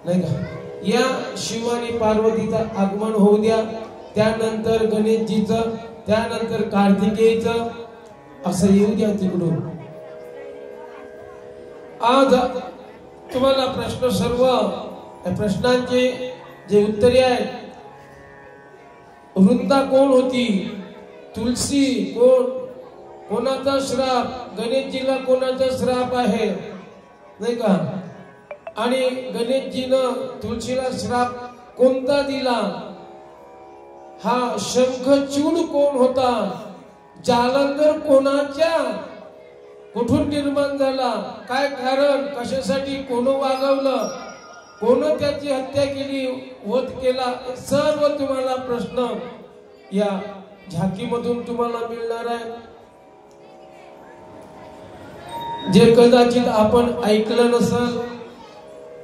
नाही का? या शिव आणि पार्वतीचं आगमन होऊ द्या, त्यानंतर गणेशजीचं, त्यानंतर कार्तिकेयचं, असं येऊ द्या तिकडून. आज तुम्हाला प्रश्न, सर्व प्रश्नांचे जे उत्तरे आहेत, वृंदा कोण होती, तुलसी कोण, कोणाचा श्राप, गणेशजीला कोणाचा श्राप आहे नाही का, आणि गणेशजीनं तुलसीला श्राप कोणता दिला, हा शंखचूड कोण होता, जालंधर कोणाच्या, कुठून निर्माण झाला, काय कारण, कशासाठी, कोण वागवलं, कोण त्याची हत्या केली, वध केला, सर्व तुम्हाला प्रश्न या झाकीमधून तुम्हाला मिळणार आहे. जे कदाचित आपण ऐकलं नसेल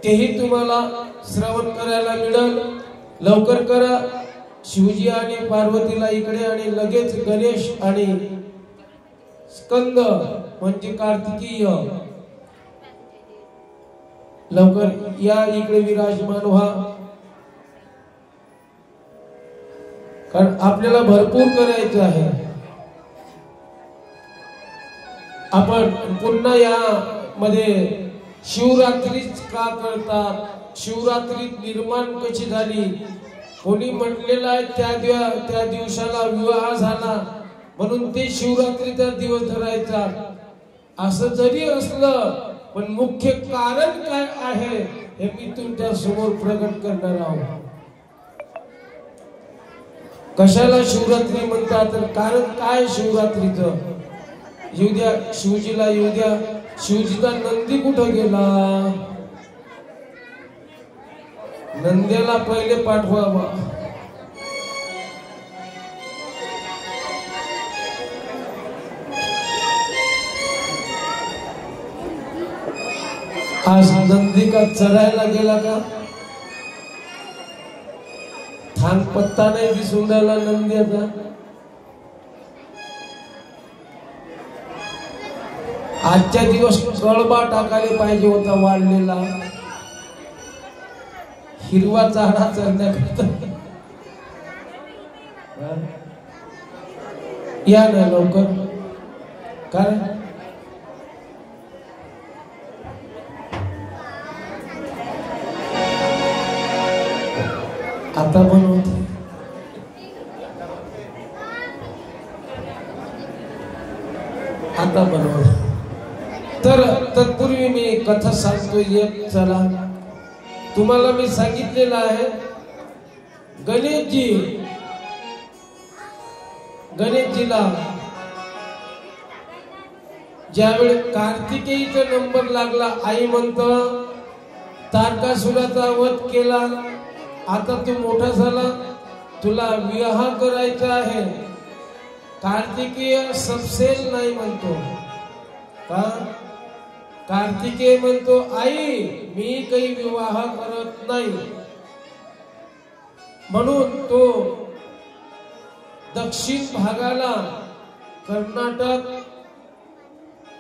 तेही तुम्हाला श्रवण करायला मिळेल. लवकर करा. शिवजी आणि पार्वतीला इकडे आणि लगेच गणेश आणि स्कंद म्हणजे कार्तिकीय लवकर या इकडे विराजमान व्हा, कारण आपल्याला भरपूर करायचं आहे. आपण पुन्हा या मध्ये शिवरात्रीच का करतात, शिवरात्रीत निर्माण कशी झाली, कोणी म्हटलेलं आहे त्या दिवसाला विवाह झाला म्हणून ते शिवरात्रीचा दिवस धरायचा. असं जरी असलं पण मुख्य कारण काय आहे हे मी तुमच्या समोर प्रकट करणार आहोत. कशाला शिवरात्री म्हणतात, तर कारण काय शिवरात्रीचं. येऊ द्या शिवजीला, येऊ द्या. शिवजीचा नंदी कुठं गेला, नंद्याला पहिले पाठवावा. आज नंदी का चरायला गेला का, थान पत्ता नाही दिसून राहिला नंद्याचा. आजच्या दिवस कळबा टाकायला पाहिजे होता वाढलेला, हिरवा चारा चरण्याकरता. या ना लवकर, कारण आता बनवते. आता बनव. तर तत्पूर्वी मी कथा सांगतो. एक चला, तुम्हाला मी सांगितलेलं आहे गणेशजीला ज्यावेळी कार्तिकेयीचा नंबर लागला, आई म्हणतं तारकासुराचा वध केला, आता तू मोठा झाला, तुला विवाह करायचा आहे. कार्तिकेय सबसेल नाही म्हणतो का, कार्तिकेय म्हणतो आई मी काही विवाह करत नाही. म्हणून तो दक्षिण भागाला, कर्नाटक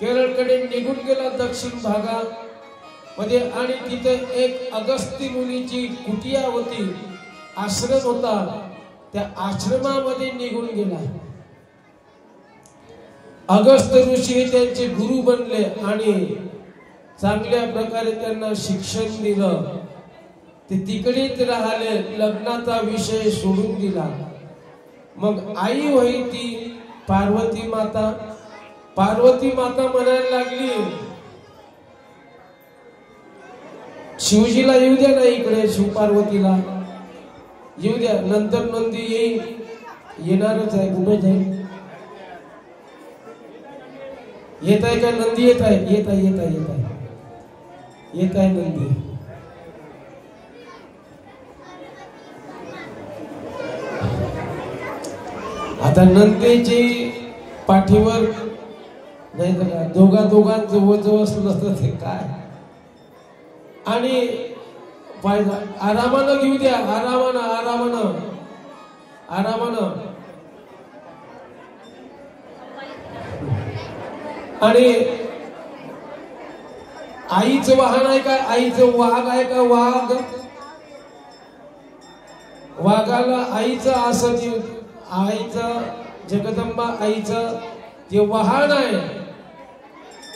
केरळकडे निघून गेला दक्षिण भागामध्ये, आणि तिथे एक अगस्ती मुनीची कुटिया होती, आश्रम होता, त्या आश्रमामध्ये निघून गेला. अगस्त ऋषी त्यांचे गुरु बनले आणि चांगल्या प्रकारे त्यांना शिक्षण दिलं. ते तिकडेच राहिले, लग्नाचा विषय सोडून दिला. मग आई होई ती पार्वती माता. पार्वती माता म्हणायला लागली शिवजीला येऊ द्या ना इकडे, शिव पार्वतीला येऊ द्या, नंतर नंदी येईल, येणारच आहे. कुठे जाईल, येत आहे का नंदी, येत आहे, येत आहे, येत आहे, येत आहे, येत आहे नंदी. आता नंदीची पाठीवर नाही तर दोघांचं जवळ असलं ते काय, आणि पाहिजे आरामानं घेऊ द्या, आरामानं आरामानं आरामानं. आणि आईचं वाहन आहे का? आईचं वाघ आहे का? वाघ. वाघाला आईचं असं आईचं जगदंबा आईचं जे वाहन आहे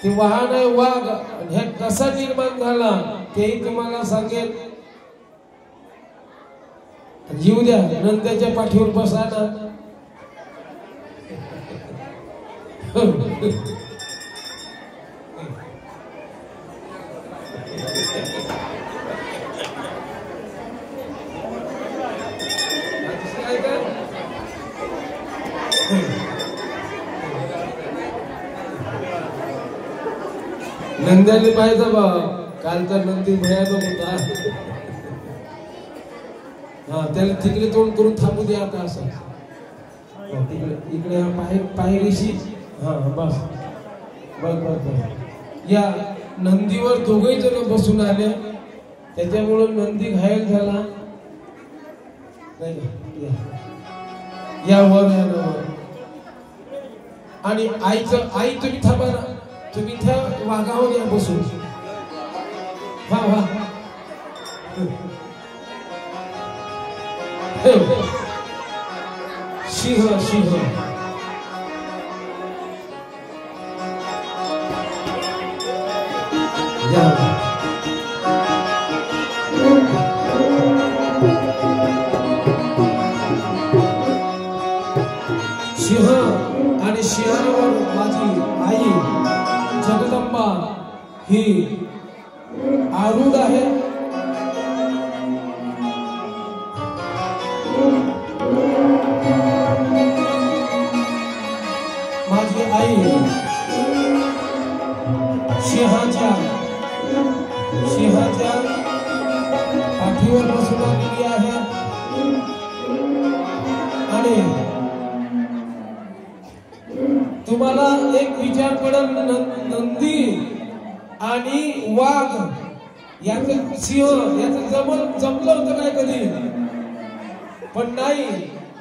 ते वाहन आहे वाघ. हे कसा निर्माण झाला तेही तुम्हाला सांगेल. येऊ द्या, नंद्याच्या पाठीवर बसा ना. नंद्याने पाहिजे बा, कालचा नंदी भयानक होता. हा, त्याला तिकडे तोंड करून थांबू द्या आता. असं तिकडे इकडे पायरीशी. हा बस बस बस बस. या नंदीवर दोघही जण बसून आले, त्याच्यामुळं नंदी घायल झाला नाही का? या वर या वर. आणि आईचं आई तुम्ही थांबा ना, तुम्ही त्या वाघावर या बसून. वा वा. सिंह सिंह. सिंह आणि सिंहावर माझी आई जगदंबा ही आरूढ आहे. माझी आई सिंहाच्या पाठीवर बसून आलेली आहे. आणि तुम्हाला एक विचार पडेल, नंदी आणि वाघ याचं सिंह याचं जमलं होतं काय कधी? पण नाही.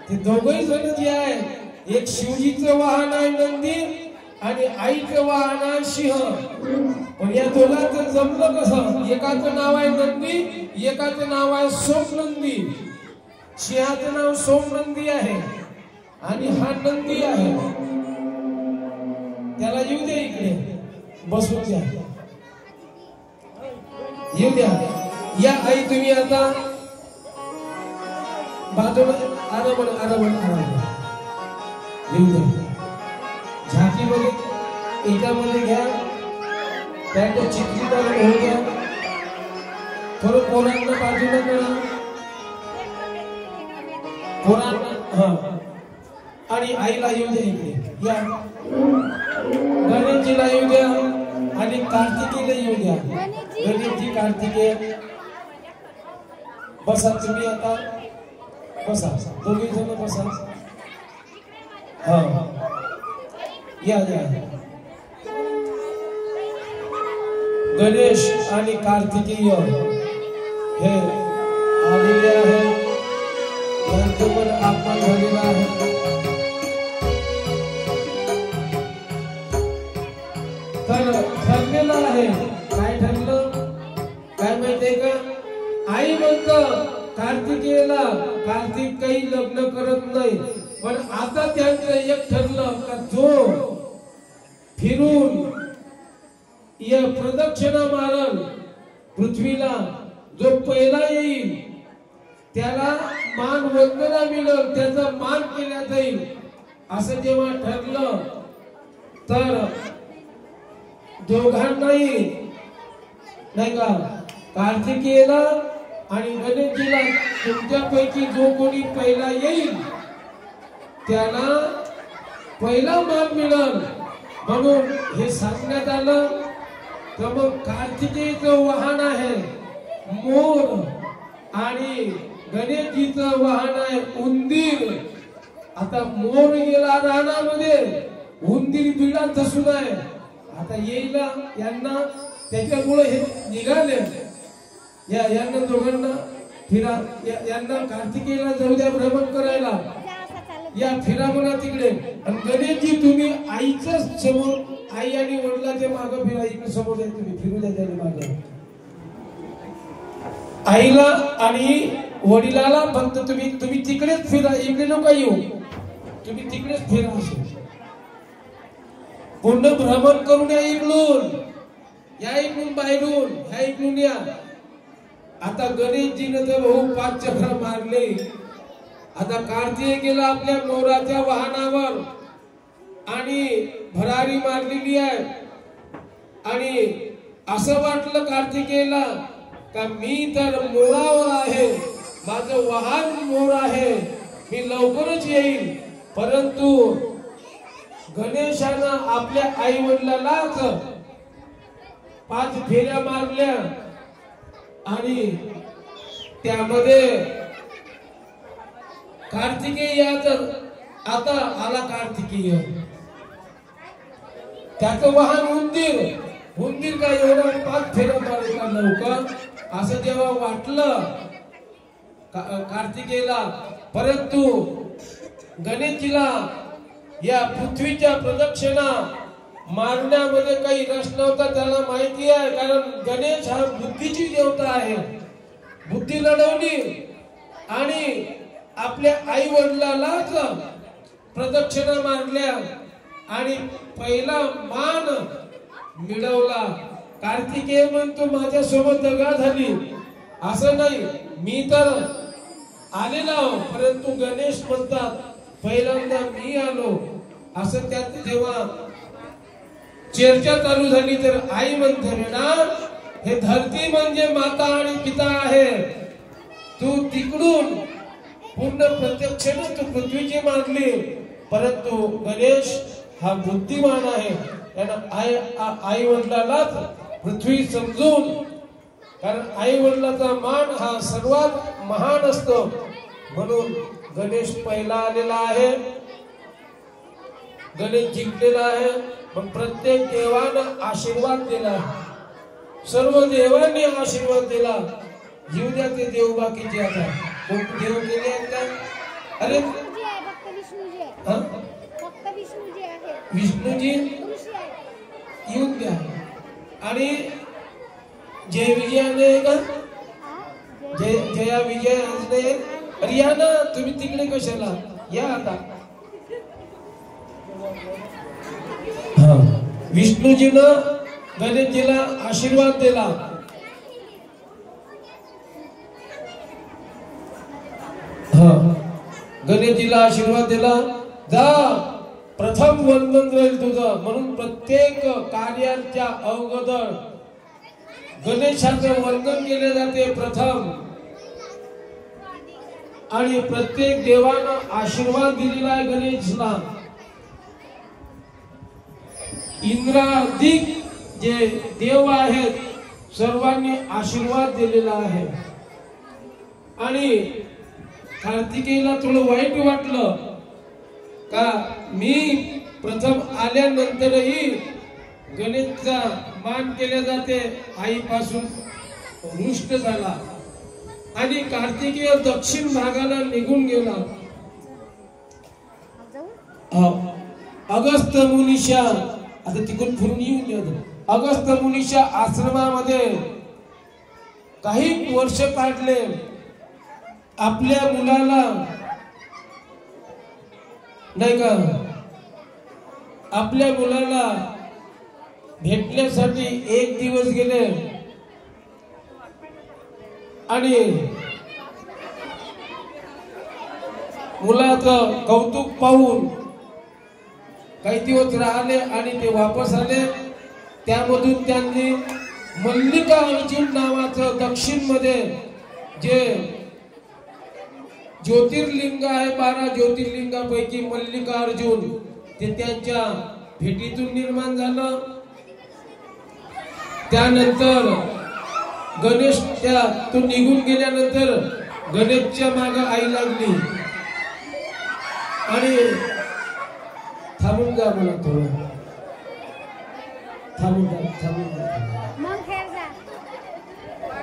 ते दोघही जण जे आहे, एक शिवजीचं वाहन आहे नंदी आणि आईचं वाहन आहे सिंह. पण या दोघांचं जमलं कसं? एकाचं नाव आहे नंदी, एकाचं नाव आहे सोमनंदी. सिंहाचं नाव सोमनंदी आहे आणि हा नंदी आहे. त्याला येऊ द्या, इकडे बसून द्या, येऊ द्या. या आई तुम्ही आता बाजूला आराम येऊ द्या. झाकीमध्ये एकामध्ये घ्या, त्याच्या चित्रीदार होऊ द्या. थोडं पोरांना बाजूला करा, पोरांना. हा, आणि आईला येऊ द्या इकडे. या गणेशजीला येऊ द्या आणि कार्तिकेला येऊ द्या. गणेशजी कार्तिकेय बसा. तुम्ही आता बसा, दोघी जण बसा. हा या या. गणेश आणि कार्तिकेय हे आलेले आहे. यांचं पण आगमन झालेलं आहे. तर ठरलेलं आहे. काय ठरलं काय माहितीये का? आई म्हणतं कार्तिकेयला, कार्तिक काही लग्न करत नाही. पण आता त्यांचं एक ठरलं का जो फिरून या प्रदक्षिणा मारल पृथ्वीला, जो पहिला येईल त्याला मान वंदना मिळेल, त्याचा मान केला जाईल. असं जेव्हा ठरलं तर दोघांनाही नाही का, कार्तिकेयला आणि गणेशजीला, तुमच्यापैकी जो कोणी पहिला येईल त्याला पहिला मान मिळेल म्हणून हे सांगण्यात आलं. तर मग कार्तिकेयचं वाहन आहे मोर आणि गणेशजीचं वाहन आहे उंदीर. आता मोर गेला रानामध्ये, उंदीर बिळात धसून आहे. आता येईल यांना, त्याच्यामुळे हे निघाले. यांना दोघांना फिरा, यांना कार्तिकेयला जाऊ द्या भ्रमण करायला. या फिरा म्हणा तिकडे. आणि गणेशजी तुम्ही आईच समोर आई आणि वडिलांच्या मागे फिरा. इकडे समोर आहे, तुम्ही फिरू द्या त्याने मागे. आईला आणि वडिलाला फक्त तुम्ही तिकडेच फिरा, इकडे नका येऊ, तुम्ही तिकडेच फिरा. असे पूर्ण भ्रमण करून या. या इकडून बाहेरून, ह्या इकडून या. आता गणेशजीने तर भाऊ 5 चक्र मारले. आता कार्तिक गेला आपल्या मोराच्या वाहनावर आणि भरारी मारलेली आहे. आणि असं वाटलं कार्तिकेयला का मी तर मोरावर आहे, माझं वाहन मोर आहे, मी लवकरच येईल. परंतु गणेशानं आपल्या आई वडिलालाच 5 फेऱ्या मारल्या आणि त्यामध्ये कार्तिकेय आता आला. कार्तिकेय त्याचं वाहन उंदीर का एवढा 5 फेऱ्या मारायचा लवकर असं जेव्हा वाटलं कार्तिकेयला. परंतु गणेशजीला या पृथ्वीच्या प्रदक्षिणा मारण्यामध्ये काही रस नव्हता. त्याला माहिती आहे, कारण गणेश हा बुद्धीची देवता आहे. बुद्धी लढवली आणि आपल्या आई वडिलालाच प्रदक्षिणा मारल्या आणि पहिला मान मिळवला. कार्तिकेय म्हणतो माझ्या सोबत दगा झाली. असं नाही, मी तर आलेला हो, परंतु गणेश म्हणतात पहिल्यांदा मी आलो. असं त्यात जेव्हा चर्चा चालू झाली तर आई म्हणते बेटा, हे धरती म्हणजे माता आणि पिता आहे. तू तिकडून पूर्ण प्रत्यक्षाने तू पृथ्वीची मारली, परंतु गणेश हा बुद्धिमान आहे. त्यानं आई वडिलालाच पृथ्वी समजून, कारण आई वडिलाचा मान हा सर्वात महान असतो, म्हणून गणेश पहिला आलेला आहे. गणेश जिंकलेला आहे. पण प्रत्येक देवानं आशीर्वाद दिला, सर्व देवांनी आशीर्वाद दिला. जीव द्या ते देव बाकीचे. आता खूप देव केले आहेत का? अरे विष्णूजी येऊन द्या. आणि जय विजयाने का जया विजय असणे. अरे या ना, तुम्ही तिकडे कशाला या. आता विष्णूजीनं गणेशजीला आशीर्वाद दिला. गणेशजीला आशीर्वाद दिला. जा, प्रथम वंदन राहील तुझं. म्हणून प्रत्येक कार्याच्या अगोदर गणेशाचं वंदन केले जाते प्रथम. आणि प्रत्येक देवानं आशीर्वाद दिलेला आहे गणेशला. इंद्राधिक जे देव आहेत सर्वांनी आशीर्वाद दिलेला आहे. आणि कार्तिकेयला थोडं वाईट वाटलं का मी प्रथम आल्यानंतरही गणेशचा मान केले जाते. आईपासून रुष्ट झाला आणि कार्तिकेय दक्षिण भागाला निघून गेला. अगस्त्य मुनीच्या, आता तिकडून फिरून येऊन गेला. अगस्त्य मुनीच्या आश्रमामध्ये काही वर्ष काढले. आपल्या मुलाला नाही का, आपल्या मुलाला भेटण्यासाठी 1 दिवस गेले आणि मुलाचं कौतुक पाहून काही दिवस राहिले आणि ते वापस आले. त्यामधून त्यांनी मल्लिकार्जुन नावाचं दक्षिण मध्ये जे ज्योतिर्लिंग आहे, 12 ज्योतिर्लिंगापैकी मल्लिकार्जुन, ते त्यांच्या भेटीतून निर्माण झालं. त्यानंतर गणेश त्यातून निघून गेल्यानंतर गणेशच्या मागे आई लागली. आणि थांबून जा, मला थोडं थांबून जा.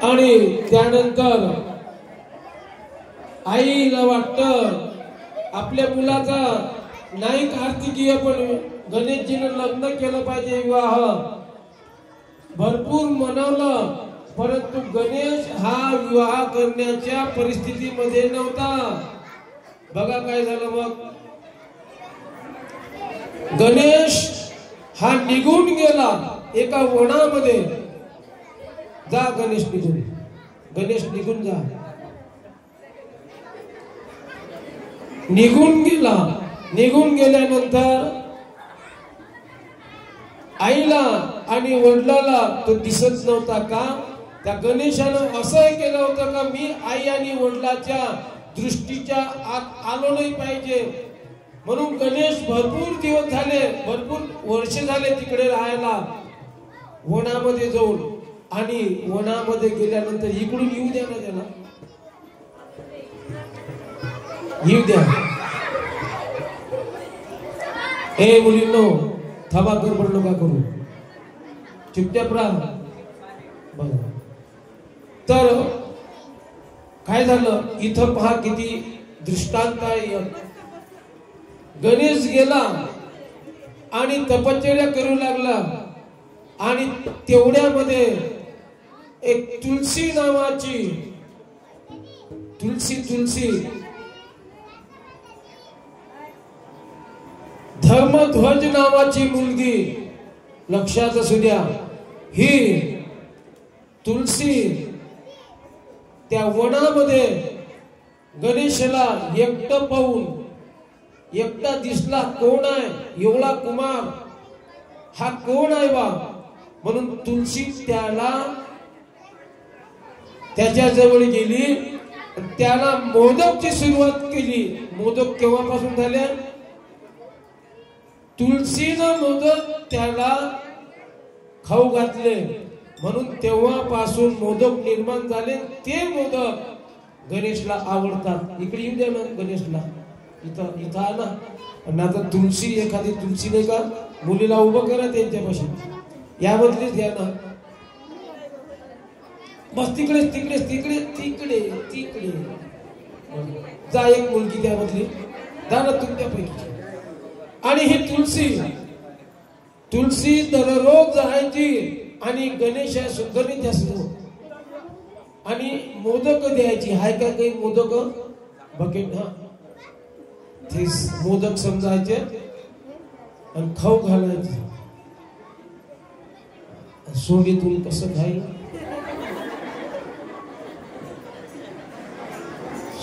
आणि त्यानंतर आईला वाटतं आपल्या मुलाचा नाही कार्तिकीय पण गणेशजीनं लग्न केलं पाहिजे, विवाह भरपूर मनवलं, परंतु गणेश हा विवाह करण्याच्या परिस्थितीमध्ये नव्हता. बघा काय झालं मग. गणेश हा निघून गेला एका वनामध्ये. जा गणेश निघून, गणेश निघून जा. निघून गेला. निघून गेल्यानंतर आईला आणि वडिलाला तो दिसत नव्हता. का? त्या गणेशानं असं केलं होतं का मी आई आणि वडिलाच्या दृष्टीच्या आत आलो नाही पाहिजे, म्हणून गणेश भरपूर दिवस झाले, भरपूर वर्ष झाले तिकडे राहायला वनामध्ये जाऊन. आणि वनामध्ये गेल्यानंतर इकडून येऊ द्या ना त्याला, येऊ द्या. हे मुलींनो, थांबा, गडबड नका करू, चुपचाप राहा. बघा तर काय झालं इथं पहा, किती दृष्टांत आहे. गणेश गेला आणि तपश्चर्या करू लागला. आणि तेवढ्यामध्ये एक तुलसी नावाची, तुलसी धर्मध्वज नावाची मुलगी, लक्षात असू द्या, ही तुलसी त्या वनामध्ये गणेशाला एकटं पाहून, एकटा दिसला, कोण आहे एवढा कुमार, हा कोण आहे बा, म्हणून तुलसी त्याला त्याच्या जवळ गेली, त्याला मोदकची सुरुवात केली. मोदक केव्हापासून झाले? तुलसीनं मोदक त्याला खाऊ घातले, म्हणून तेव्हापासून मोदक निर्माण झाले. ते मोदक गणेशला आवडतात. इकडे येऊ द्या ना गणेशला, इथं इथं आला. आणि आता तुलसी, एखादी तुलसी नाही का, मुलीला उभं करा त्यांच्यापाशी, यामधलीच घ्या ना. बस तिकडेच तिकडेच तिकडे तिकडे तिकडे जा, एक मुलगी त्यामधली जा ना तुमच्यापैकी. आणि ही तुलसी दररोज जायची आणि गणेशासमोर आणि मोदक द्यायची. हाय का काही मोदक बकेट, हा ते मोदक समजायचे आणि खाऊ घालायचे. सोंडीतून कसं खाईल,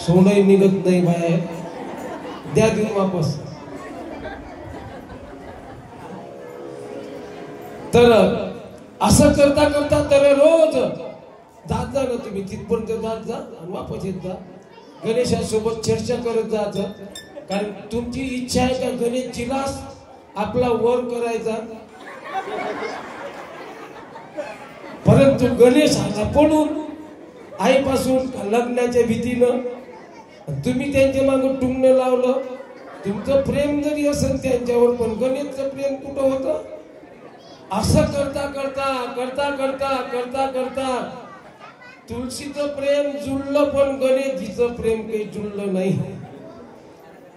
सोंडही निघत नाही बाहेर, द्या देऊन वापस. तर असं करता करता दररोज जात जा ना तुम्ही तिथपर्यंत, जात जा आणि वापस येत जा. गणेशासोबत चर्चा करत जात जा, कारण तुमची इच्छा आहे का गणेशजीलाच आपला वर करायचा. परंतु गणेश आता पडून आईपासून लग्नाच्या भीतीनं तुम्ही त्यांच्या मागं टुंगणं लावलं. तुमचं प्रेम जरी असेल त्यांच्यावर, पण गणेशचं प्रेम कुठं होतं? असं करता करता करता करता करता करता तुलसीचं प्रेम जुळलं, पण गणेशजीचं प्रेम काही जुळलं नाही.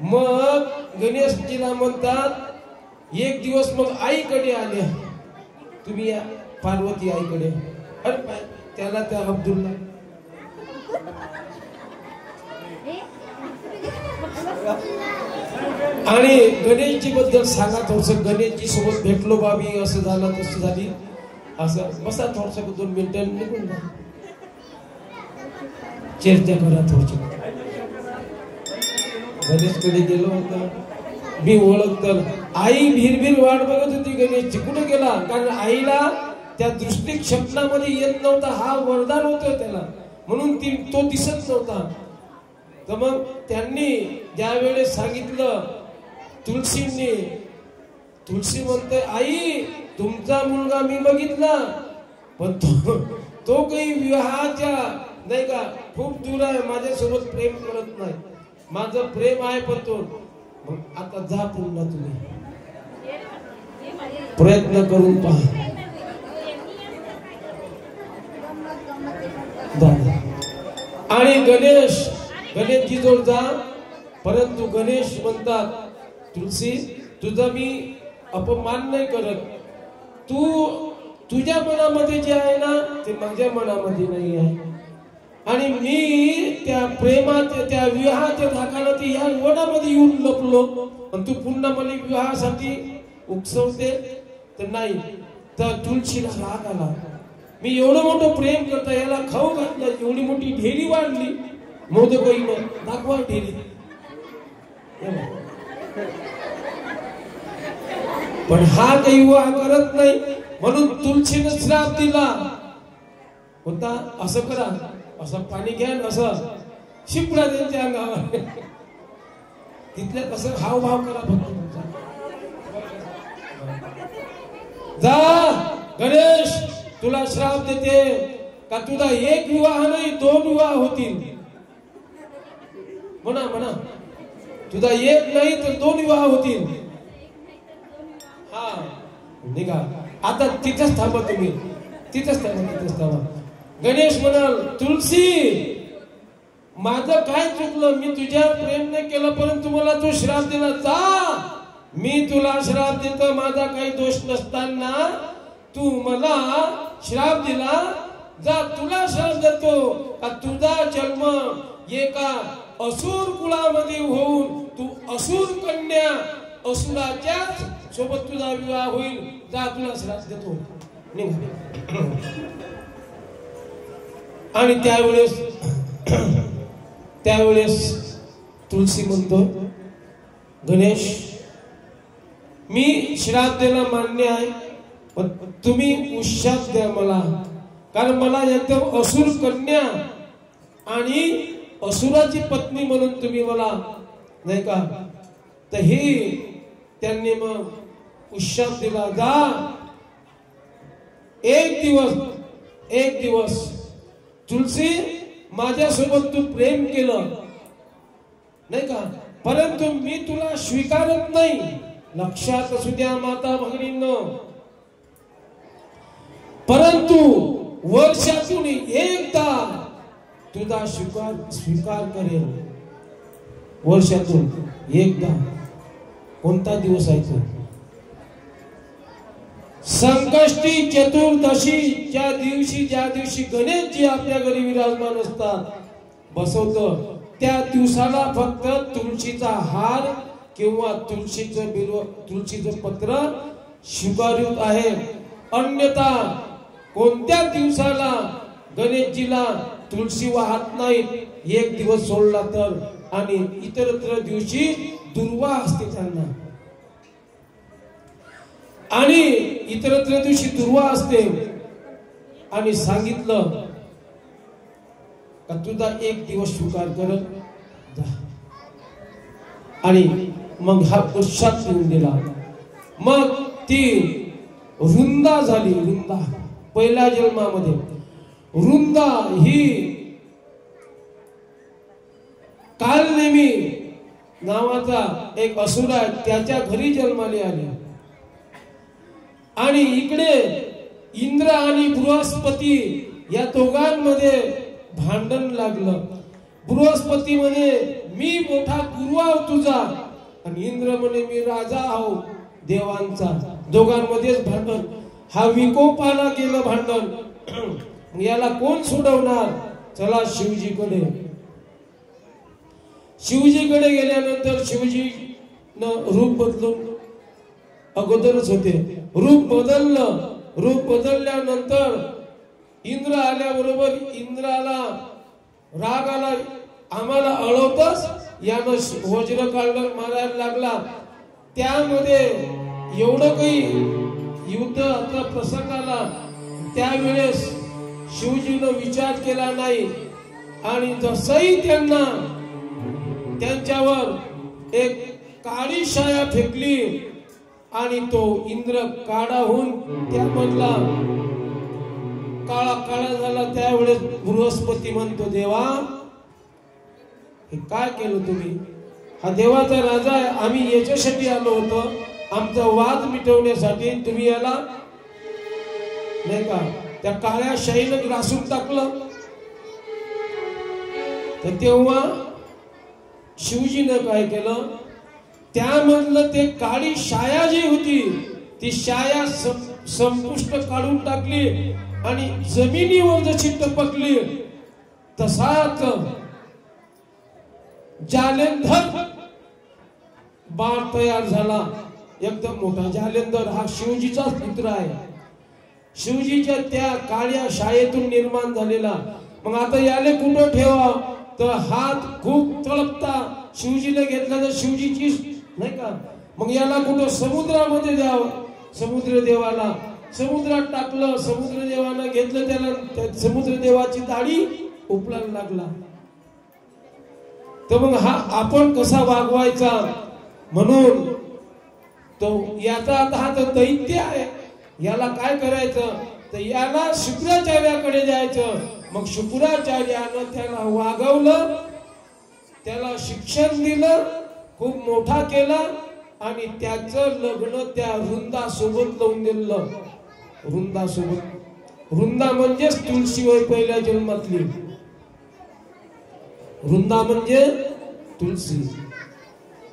मग गणेशजीला म्हणतात, एक दिवस मग आईकडे आले, तुम्ही या पार्वती आईकडे. अरे त्याला त्या अब्दुल्ला आणि गणेशजी बद्दल सांगा थोडस. गणेशजी सोबत भेटलो बाबी, असं झालं तसं झाली, असं बसा थोडस 2 मिनिटांनी निघून जा, चर्चा करा थोडस. गणेशकडे गेलो होतं मी, ओळखतं. आई भिरभिर वाट बघत होती गणेशची, कुठे गेला, कारण आईला त्या दृष्टी क्षपणामध्ये येत नव्हता. हा वरदान होतं त्याला, म्हणून तो दिसत नव्हता. तर मग त्यांनी ज्या वेळेस सांगितलं तुलसींनी, तुलसी म्हणते, आई तुमचा मुलगा मी बघितला, पण तो काही विवाहाच्या नाही का खूप दूर आहे, माझ्यासोबत प्रेम करत नाही. माझं प्रेम आहे पण तो. मग आता जा पुन्हा तुम्ही प्रयत्न करून पहा. आणि गणेशजी जोड जा. परंतु गणेश म्हणतात, तुलसी तुझं मी अपमान नाही करत. तू तुझ्या मनामध्ये जे आहे ना ते माझ्या मनामध्ये नाही आहे. आणि मी त्या प्रेमाच्या त्या विवाहाच्या धाकाला ते या वनामध्ये येऊन लपलो आणि तू पुन्हा मला विवाहासाठी उकसवते तर नाही. तर तुळशीला राग आला. मी एवढं मोठं प्रेम करता याला खाऊ घातलं, एवढी मोठी ढेरी वाढली मोदकाईनं, दाखवा ढेरी. पण हा काही विवाह करत नाही म्हणून तुळशीनं श्राप दिला होता. असं करा, असं पाणी घ्या, असं शिपडा त्यांच्या अंगावर. तिथल्या कसं हावभाव करा फक्त. जा गणेश, तुला श्राप देते का तुझा एक विवाह नाही 2 विवाह होतील. म्हणा म्हणा, तुझा एक नाही तर 2 विवाह होतील. हा निघा आता, तिथंच थांबा तुम्ही, तिथंच थांबा. गणेश म्हणाल, तुळशी माझं काय चुकलं, मी तुझ्यावर प्रेम नाही केलं परंतु मला तू श्राप दिला. जा, मी तुला श्राप देतो, माझा काही दोष नसताना तू मला श्राप दिला. जा, तुला श्राप देतो का तुझा जन्म एका असुर कुळामध्ये होऊन तू असुर कन्या असुराच्याच सोबत तुझा विवाह होईल. जा, तुला श्राप देतो. आणि त्यावेळेस तुलसी म्हणतो, गणेश मी श्राप द्यायला मान्य आहे पण तुम्ही उशाप द्या मला, कारण मला एकदम असुर कन्या आणि असुराची पत्नी म्हणून तुम्ही मला नाही का. तर हे त्यांनी मग उशाप दिला. जा, एक दिवस तुलसी माझ्यासोबत तू प्रेम केलं नाही का, परंतु मी तुला स्वीकारत नाही. लक्षात असू द्या माता भगिनींनो, परंतु वर्षातून एकदा तुझा स्वीकार करेल. वर्षातून एकदा. कोणता दिवस आहे तो? संकष्टी चतुर्दशी ज्या दिवशी गणेशजी आपल्या घरी विराजमान असतात, बसवतो, त्या दिवसाला फक्त तुळशीचा हार किंवा तुळशीचं पत्र स्वीकारित आहे. अन्यथा कोणत्या दिवसाला गणेशजीला तुळशी वाहत नाही. एक दिवस सोडला तर, आणि इतरत्र दिवशी दुर्वा असते त्यांना, आणि इतरत्र दिवशी दुर्वा असते. आणि सांगितलं का तुझा एक दिवस स्वीकार करत. आणि मग हा पुरुषात येऊन दिला. मग ती वृंदा झाली. वृंदा पहिल्या जन्मामध्ये वृंदा ही कालनेमी नावाचा एक असुर आहे, त्याच्या घरी जन्माला आली. आणि इकडे इंद्र आणि बृहस्पती या दोघांमध्ये भांडण लागलं. बृहस्पती म्हणे मी मोठा गुरु आहो तुझा, आणि इंद्र म्हणे मी राजा आहो देवांचा. दोघांमध्येच भांडण. हा विकोपाला गेलं भांडण. याला कोण सोडवणार? चला शिवजीकडे. शिवजीकडे गेल्यानंतर शिवजी रूप बदलून, अगोदरच होते, रूप बदललं. रूप बदलल्यानंतर इंद्र आल्याबरोबर इंद्राला राग आला, आम्हाला अळवतच, यानं वज्र काढलं, मारायला लागला. त्यामध्ये एवढं काही युद्धाचा प्रसंग आला. त्यावेळेस शिवजीनं विचार केला नाही, आणि जसंही त्यांना त्यांच्यावर एक काळी छाया फेकली, आणि तो इंद्र काळा होऊन त्यामधला काळा काळा झाला. त्यावेळेस बृहस्पती म्हणतो, देवा हे काय केलं तुम्ही? हा देवाचा राजा आहे, आम्ही याच्यासाठी आलो होतो, आमचा वाद मिटवण्यासाठी. तुम्ही याला नाही का त्या काळ्या शाईनं ग्रासून टाकलं. तर तेव्हा शिवजीनं काय केलं, त्यामधलं ते काळी छाया जी होती ती छाया संपुष्ट काढून टाकली आणि जमिनीवर जशी टपकली तसाच जालेंधर बाण तयार झाला एकदम मोठा. जालेंधर हा शिवजीचा पुत्र आहे. शिवजीच्या त्या काळ्या छायेतून निर्माण झालेला. मग आता याले कुठं ठेवा तर हात खूप तळपता. शिवजीने घेतला तर शिवजीची नाही का. मग याला कुठं समुद्रामध्ये द्यावं. समुद्र देवाला समुद्रात टाकलं. समुद्र देवानं घेतलं त्याला समुद्र देवाची दाढी उपलायला लागला. तर मग हा आपण कसा वागवायचा म्हणून तो याचा आता हा तर दैत्य आहे. याला काय करायचं तर याला शुक्राचार्याकडे जायचं. मग शुक्राचार्यानं त्याला वागवलं, त्याला शिक्षण दिलं, खूप मोठा केला आणि त्याचं लग्न त्या वृंदासोबत लावून दिलं. वृंदासोबत. वृंदा म्हणजेच तुळशी होय पहिल्या जन्मातली. वृंदा म्हणजे तुळशी.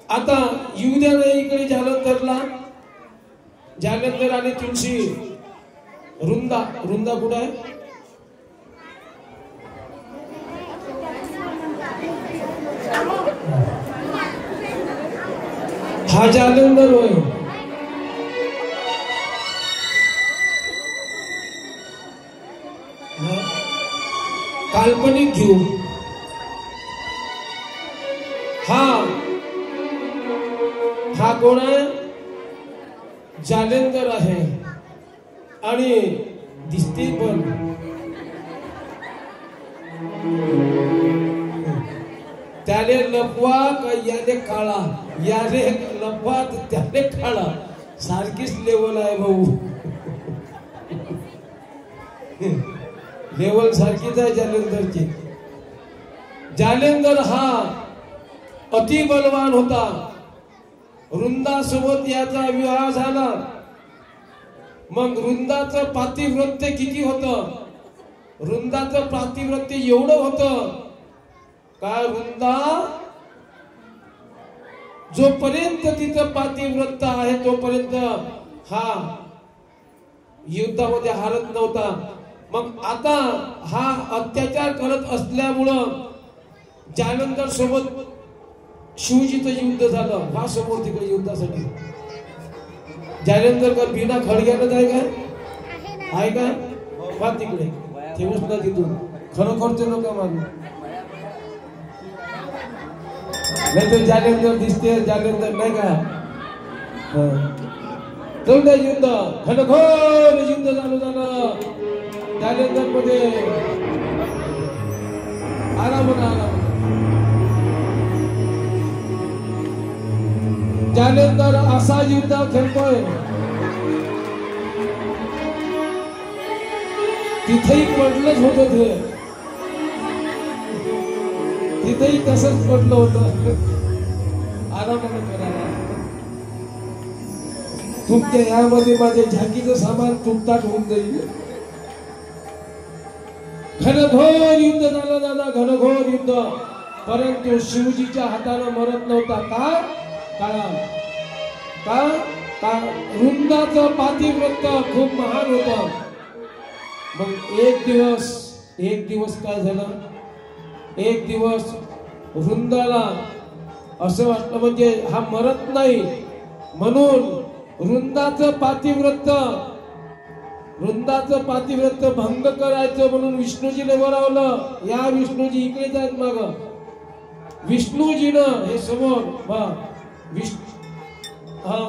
आता येऊ द्या नाही इकडे जालंधरला. जालंधर आणि तुळशी. वृंदा कुठं आहे. हा जालंधर होय. काल्पनिक घेऊ. हा कोण आहे. जालेंधर आहे आणि दिसते पण त्याले लपवा का याले काळा. याले लपवा त्याले काळा. सारखीच लेवल आहे भाऊ. लेवल सारखीच आहे जालेंधरची. जालेंधर हा अति बलवान होता. वृंदासोबत याचा विवाह झाला. मग वृंदाचं पातिव्रत्य किती होतं. वृंदाचं पातिव्रत्य एवढं होतं काय. वृंदा जोपर्यंत तिचं पातिव्रत्य आहे तोपर्यंत हा युद्धामध्ये हारत नव्हता. मग आता हा अत्याचार करत असल्यामुळं जालंधर सोबत शिवजीचं युद्ध झालं. हा समोर तिकडे युद्धासाठी. जालंधर का बिना खडग्यानं आहे काय आहे काय. हा तिकडे ठेवूच ना तिथून. खरोखरचे लोक मानू नाही तर जालंधर दिसते. जालंधर नाही का. तेवढं युद्ध खरोखर युद्ध चालू झालं. जालंधर मध्ये आराम. जालंधर असा युद्ध खेळतोय. तिथेही पडलंच होत. तिथेही तसंच पडलं होतं. आरामाने करायला. तुमच्या यामध्ये माझे झाकीचं सामान तुटताट होऊन जाईल. घनघोर युद्ध झालं दादा. घनघोर युद्ध. परंतु शिवजीच्या हातानं मरत नव्हता. का वृंदाचं पातिव्रत्य खूप महान होतं. मग एक दिवस काय झालं. एक दिवस वृंदाला असं वाटलं म्हणजे हा मरत नाही म्हणून वृंदाचं पातिव्रत्य भंग करायचं म्हणून विष्णूजीने बोलावलं. या विष्णूजी इकडे जात माग. विष्णूजीनं हे समोर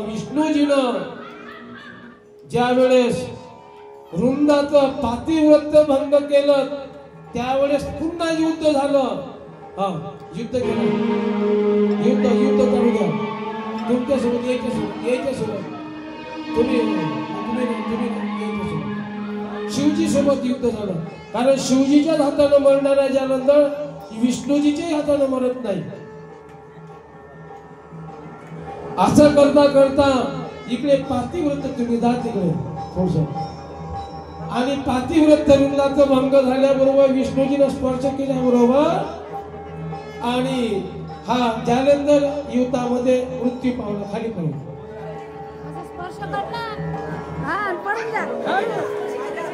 विष्णूजीनं ज्या वेळेस वृंदाचं पातिव्रत्य भंग केलं त्यावेळेस पुन्हा युद्ध झालं. युद्ध केलं. युद्ध करू द्या. तुमच्यासोबत याच्यासोबत तुम्ही शिवजी सोबत युद्ध झालं. कारण शिवजीच्याच हातानं मरणारा जालंधर विष्णूजीच्याही हातानं मरत नाही. असं करता करता इकडे पातिव्रत्य तुम्ही जा तिकडे थोडस. आणि पातिव्रत्य वृंदाचं भंग झाल्याबरोबर विष्णूजीनं स्पर्श केल्याबरोबर आणि हा जालंधर युद्धामध्ये मृत्यू पावला. खाली पडून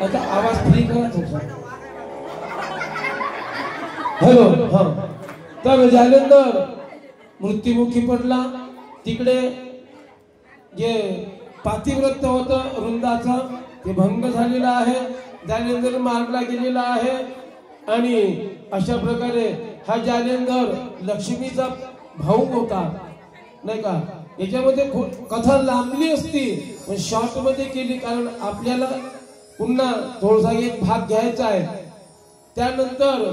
आता आवाज फ्री करा तुमचा. हॅलो. हा तर जालंधर मृत्युमुखी पडला. तिकडे जे पातिव्रत्य होतं वृंदाचं ते भंग झालेलं आहे. जालंधर मारला गेलेला आहे. आणि अशा प्रकारे हा जालंधर लक्ष्मीचा भाऊ होता नाही का. याच्यामध्ये कथा लांबली असती पण शॉर्ट मध्ये केली कारण आपल्याला पुन्हा थोडासा एक भाग घ्यायचा आहे. त्यानंतर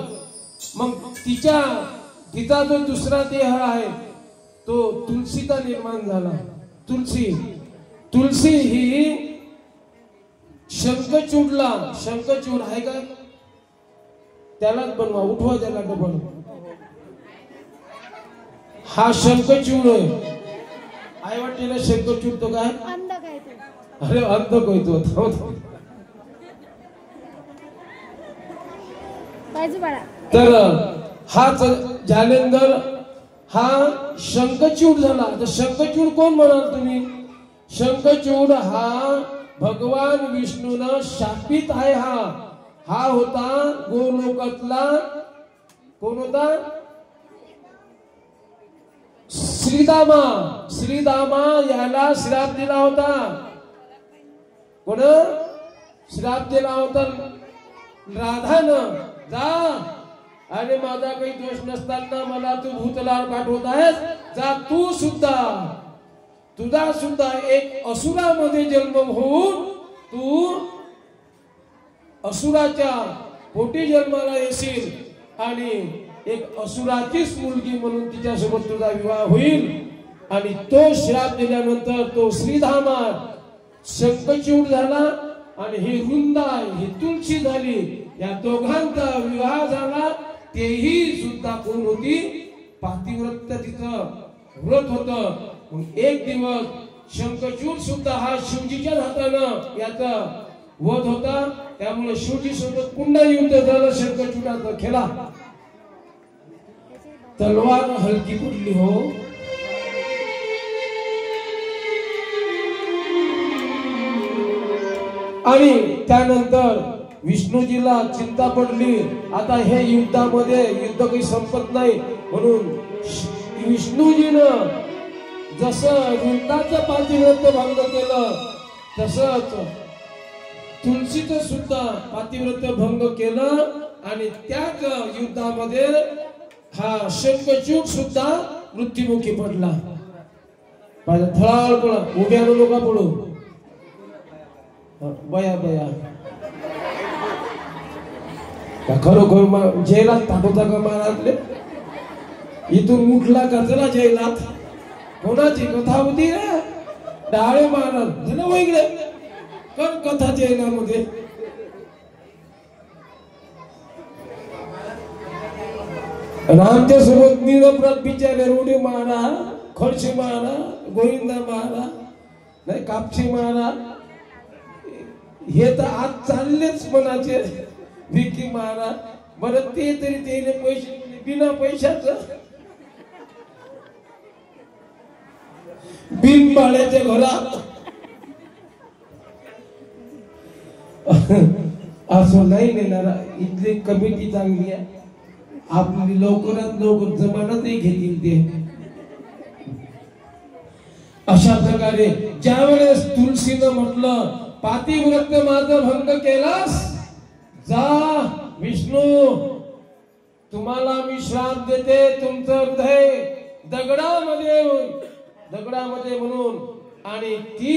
मग तिचा जो दुसरा देह आहे तो तुलसीचा निर्माण झाला. तुलसी ही शंखचूड आहे का त्यालाच बनवा. उठवा त्याला डबल. हा शंखचूड आहे वाटते ना. शंखचूड तो काय अरे अंध कहतो. तर हाच जालंधर हा शंखचूड झाला. तर शंखचूड कोण म्हणाल तुम्ही. शंखचूड हा भगवान विष्णूनं शापित आहे. हा होता गोलोकातला. कोण होता. श्रीदामा याला श्राप दिला होता. कोण श्राप दिला होता. राधानं जा आणि माझा काही दोष नसताना मला तू भूतलावर पाठवत आहेस. जा तू सुद्धा तुझा सुद्धा एक असुरामध्ये जन्म होऊन तू असुराच्या पोटी जन्माला येशील आणि एक असुराचीच मुलगी म्हणून तिच्यासोबत तुझा विवाह होईल. आणि तो श्राप दिल्यानंतर तो श्रीधामा शंखचूड झाला आणि ही वृंदा ही तुलसी झाली. या दोघांचा विवाह झाला. तेही सुद्धा कोण होती पातिव्रत्य. तिथं व्रत होतं. एक दिवस शंखचूड सुद्धा हा शिवजीच्या हातानं याचा वध होता. त्यामुळे शिवजी सोबत पुन्हा युद्ध झालं. शंखचूडाचा खेळा. तलवार हलकी पडली हो. आणि त्यानंतर विष्णूजीला चिंता पडली. आता हे युद्धामध्ये युद्ध काही संपत नाही म्हणून विष्णूजीनं जसं वृंदाचं पातिव्रत्य भंग केलं तसंच तुलसीचं सुद्धा पातिव्रत्य भंग केलं. आणि त्याच युद्धामध्ये हा शंखचूड सुद्धा मृत्युमुखी पडला. थळावर पडा. उभ्यानं लोका पडू. बया खरोखर जैलात पाठवता का महाराजले. इथून उठला का चला जैलात. कोणाची कथा होती रे. डाळे महाराज झालं वैगळे कर कथा जैनामध्ये. आमच्या सोबत निरपराध बिचारे रोडे महाराज, खडसे महाराज, गोविंदा महाराज नाही कापसे महाराज हे तर आज चाललेच म्हणाचे. विकी महाराज बरं ते तरी त्याने पैसे बिना पैशाचं बिन भाड्याच्या घरात असं नाही नेणार. इथली कमिटी चांगली आहे. आपली लवकरात लवकर जमानतही घेतील ते. अशा प्रकारे ज्यावेळेस तुलसीनं म्हटलं पातिव्रत्य माझा भंग केलास जा विष्णू तुम्हाला मी श्राप देते. तुमचं हृदय दगडामध्ये म्हणून. आणि ती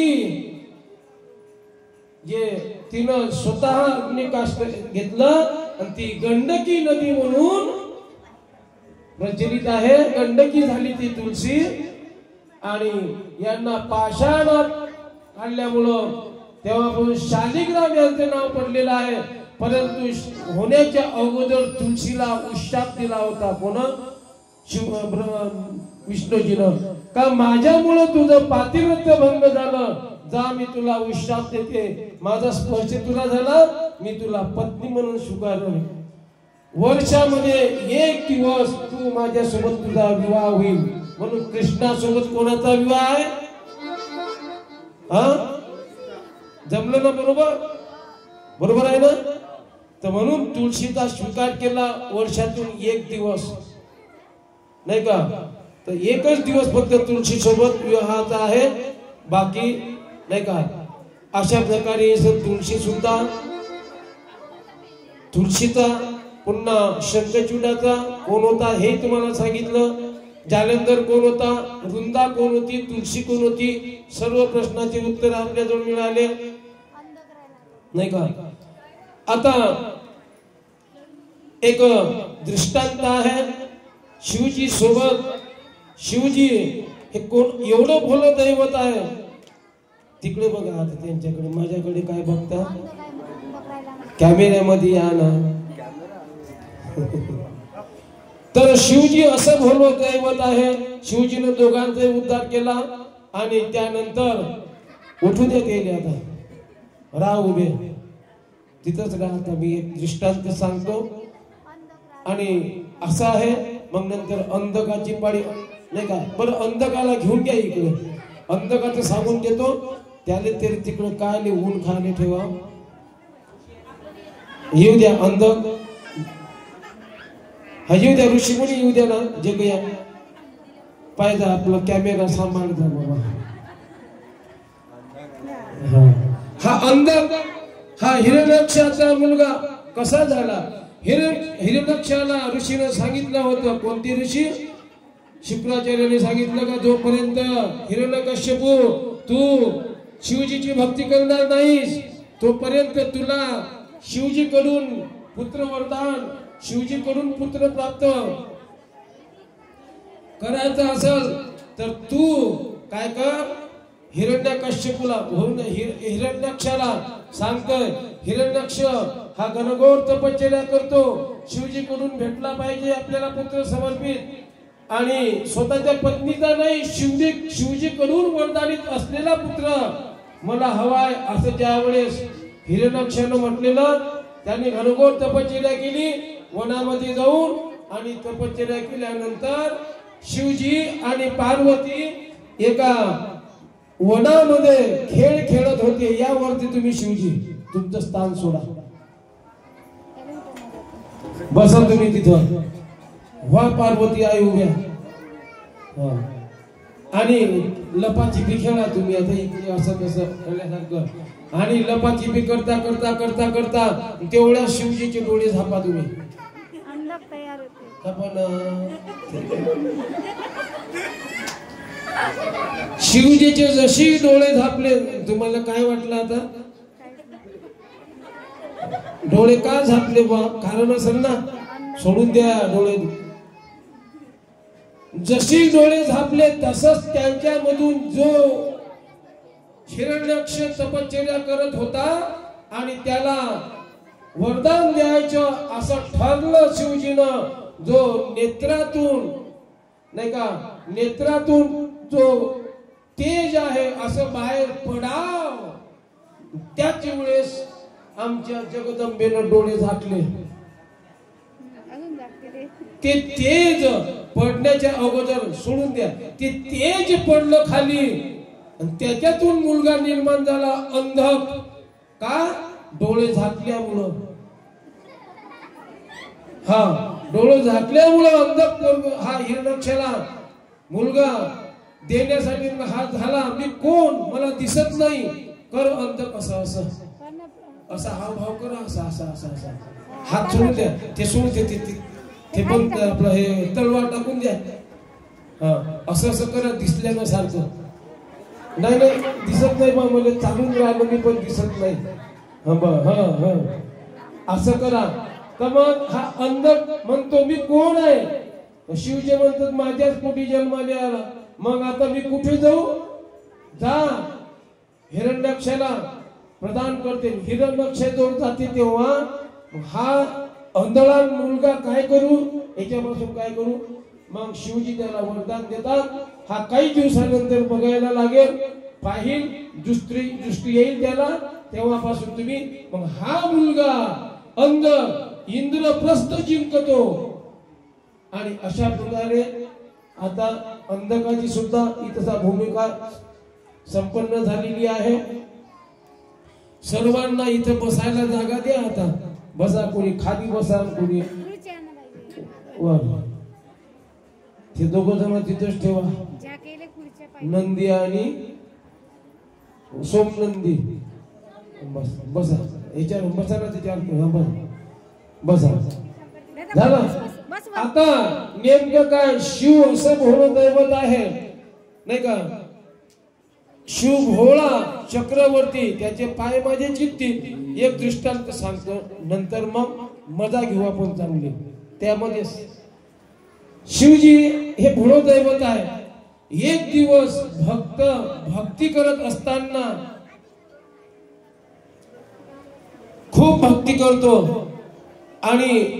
जे तिनं स्वतः अग्निकाष्ट घेतलं आणि ती गंडकी नदी म्हणून प्रचलित आहे. गंडकी झाली ती तुलसी. आणि यांना पाषाणात काढल्यामुळं तेव्हापासून शालिग्राम यांचं नाव पडलेलं आहे. परंतु होण्याच्या अगोदर तुलसीला उशाप दिला होता. कोण विष्णूजीनं का माझ्यामुळे तुझं पातिव्रत्य भंग झालं. जा मी तुला उशाप देते. माझा स्पर्श तुला झाला मी तुला पत्नी म्हणून स्वीकारलं. वर्षामध्ये एक दिवस तू तू माझ्यासोबत तुझा विवाह होईल. म्हणून कृष्णासोबत कोणाचा विवाह आहे? हा, जमलं ना? बरोबर बरोबर आहे ना? तर म्हणून तुळशीचा स्वीकार केला वर्षातून एक दिवस, नाही का? तर एकच दिवस फक्त तुळशी सोबत विवाहाचा आहे, बाकी नाही का? अशा प्रकारे तुळशी सुद्धा, तुळशीचा पुन्हा शंखचूडाचा कोण होता हे तुम्हाला सांगितलं. जालंधर कोण होता, वृंदा कोण होती, तुळशी कोण होती, सर्व प्रश्नाचे उत्तर आपल्याजवळ मिळाले, नाही का? आता एक दृष्टांत आहे शिवजी सोबत. शिवजी हे कोण एवढं भोलं दैवत आहे. तिकडे बघा, आता त्यांच्याकडे, माझ्याकडे काय बघता? कॅमेऱ्यामध्ये या ना. तर शिवजी असं भोलं दैवत आहे. शिवजीने दोघांचा उद्धार केला आणि त्यानंतर उठू द्या गेले. आता राह उभे तिथंच राहा. आता मी एक दृष्टांत सांगतो आणि असं आहे. मग नंतर अंधकाची पाळी, नाही का? बरं, अंधकाला घेऊन घ्या इकडे. अंधकाचं सांगून देतो. त्याले तरी तिकडे काय ऊन खाणे ठेवा. येऊ द्या अंधक, हा येऊ द्या. ऋषीमुनी येऊ द्या ना. जे काही पाहिजे आपला कॅमेरा सांभाळता बाबा. हा अंधक, हा हिरण्यक्षाचा मुलगा कसा झाला? हिरण्यक्षाला ऋषीने सांगितलं होतं. कोणती ऋषी? शुक्राचार्याने सांगितलं का जोपर्यंत हिरण्यकश्यपू तू शिवजीची भक्ती करणार नाहीस तोपर्यंत तुला शिवजीकडून पुत्र वरदान, शिवजीकडून पुत्र प्राप्त करायचं असेल तर तू काय कर, हिरण्यकश्यपूला हिरण्यक्षाला सांगतोय. हिरण्यक्ष हा घनघोर तपश्चर्या करतो. शिवजीकडून भेटला पाहिजे आपल्याला पुत्र समर्पित, आणि स्वतःच्या पत्नीचा नाही, शिवजीकडून वरदानित असलेला पुत्र मला हवाय असं ज्यावेळेस हिरण्यक्षानं म्हटलेलं, त्याने घनघोर तपश्चर्या केली वनामध्ये जाऊन. आणि तपश्चर्या केल्यानंतर शिवजी आणि पार्वती एका वनामध्ये खेळ खेळत होते. यावरती तुम्ही शिवजी तुमचं स्थान सोडा, बसा तुम्ही तिथं. व्हा पार्वती आई उभ्या, आणि लपाछपी खेळा तुम्ही. आता इकडे असं कसं खेळल्यासारखं. आणि लपाछपी करता करता करता करता तेवढ्या शिवजीचे डोळे झापा तुम्ही. शिवजीचे जशी डोळे झापले, तुम्हाला काय वाटलं आता? डोळे का झापले बा? कारण असेल ना. सोडून द्या डोळे. जशी डोळे झापले तसंच त्यांच्यामधून जो हिरण्यक्ष तपश्चर्या करत होता आणि त्याला वरदान द्यायचं असं ठरलं शिवजीनं. जो नेत्रातून, नाही का, नेत्रातून जो तेज आहे असं बाहेर पडाव, त्याच वेळेस आमच्या जगदंबेनं डोळे झाकले. ते तेज पडण्याच्या अगोदर सोडून द्या, ते तेज पडलं खाली आणि त्याच्यातून मुलगा निर्माण झाला अंधक. का? डोळे झाकल्यामुळं. हा, डोळे झाकल्यामुळं अंधक हा हिरण्यक्षाला मुलगा देण्यासाठी हा झाला. मी कोण? मला दिसत नाही. कर अंधक असं असं असा हावभाव करा, असा असा असा असा. हात सोडून द्या, ते सोडून देते ते पण आपलं हे तलवार टाकून द्या. हा, असं असं करा दिसल्यानं सारखं. नाही नाही दिसत नाही बा, मला चालून राहिलं मी पण दिसत नाही. हा, असं करा. तर मग हा अंधक म्हणतो मी कोण आहे? शिवजी म्हणतात माझ्याच पोटी जन्माला आला. मग आता मी कुठे जाऊ? जा हिरण्यक्षाला प्रदान करते. हिरण्यक्षाजवळ जाते तेव्हा हा अंधळा मुलगा काय करू, याच्यापासून काय करू? मग शिवजी त्याला वरदान देतात. हा काही दिवसानंतर बघायला लागेल, पाहिल, दृष्टी येईल त्याला. तेव्हापासून तुम्ही, मग हा मुलगा अंध इंद्रप्रस्थ जिंकतो. आणि अशा प्रकारे आता अंधकाची सुद्धा इथं भूमिका संपन्न झालेली आहे. सर्वांना इथं बसायला जागा द्या. आता बसा, कोणी खाली बसा, कोणी वर. ते दोघं जण तिथंच ठेवा, नंदी आणि सोमनंदी. बसा याच्यावर बसा ना, त्याच्यावर बसा. झालं. आता नेमकं काय, शिव असं भोळ दैवत आहे नाही का. शिव भोळा चक्रवर्ती, त्याचे पाय माझे चित्ती. एक दृष्टांत सांगतो, नंतर मग मजा घेऊ आपण चांगली. त्यामध्ये शिवजी हे भोळ दैवत आहे. एक दिवस भक्त भक्ती करत असताना, खूप भक्ती करतो आणि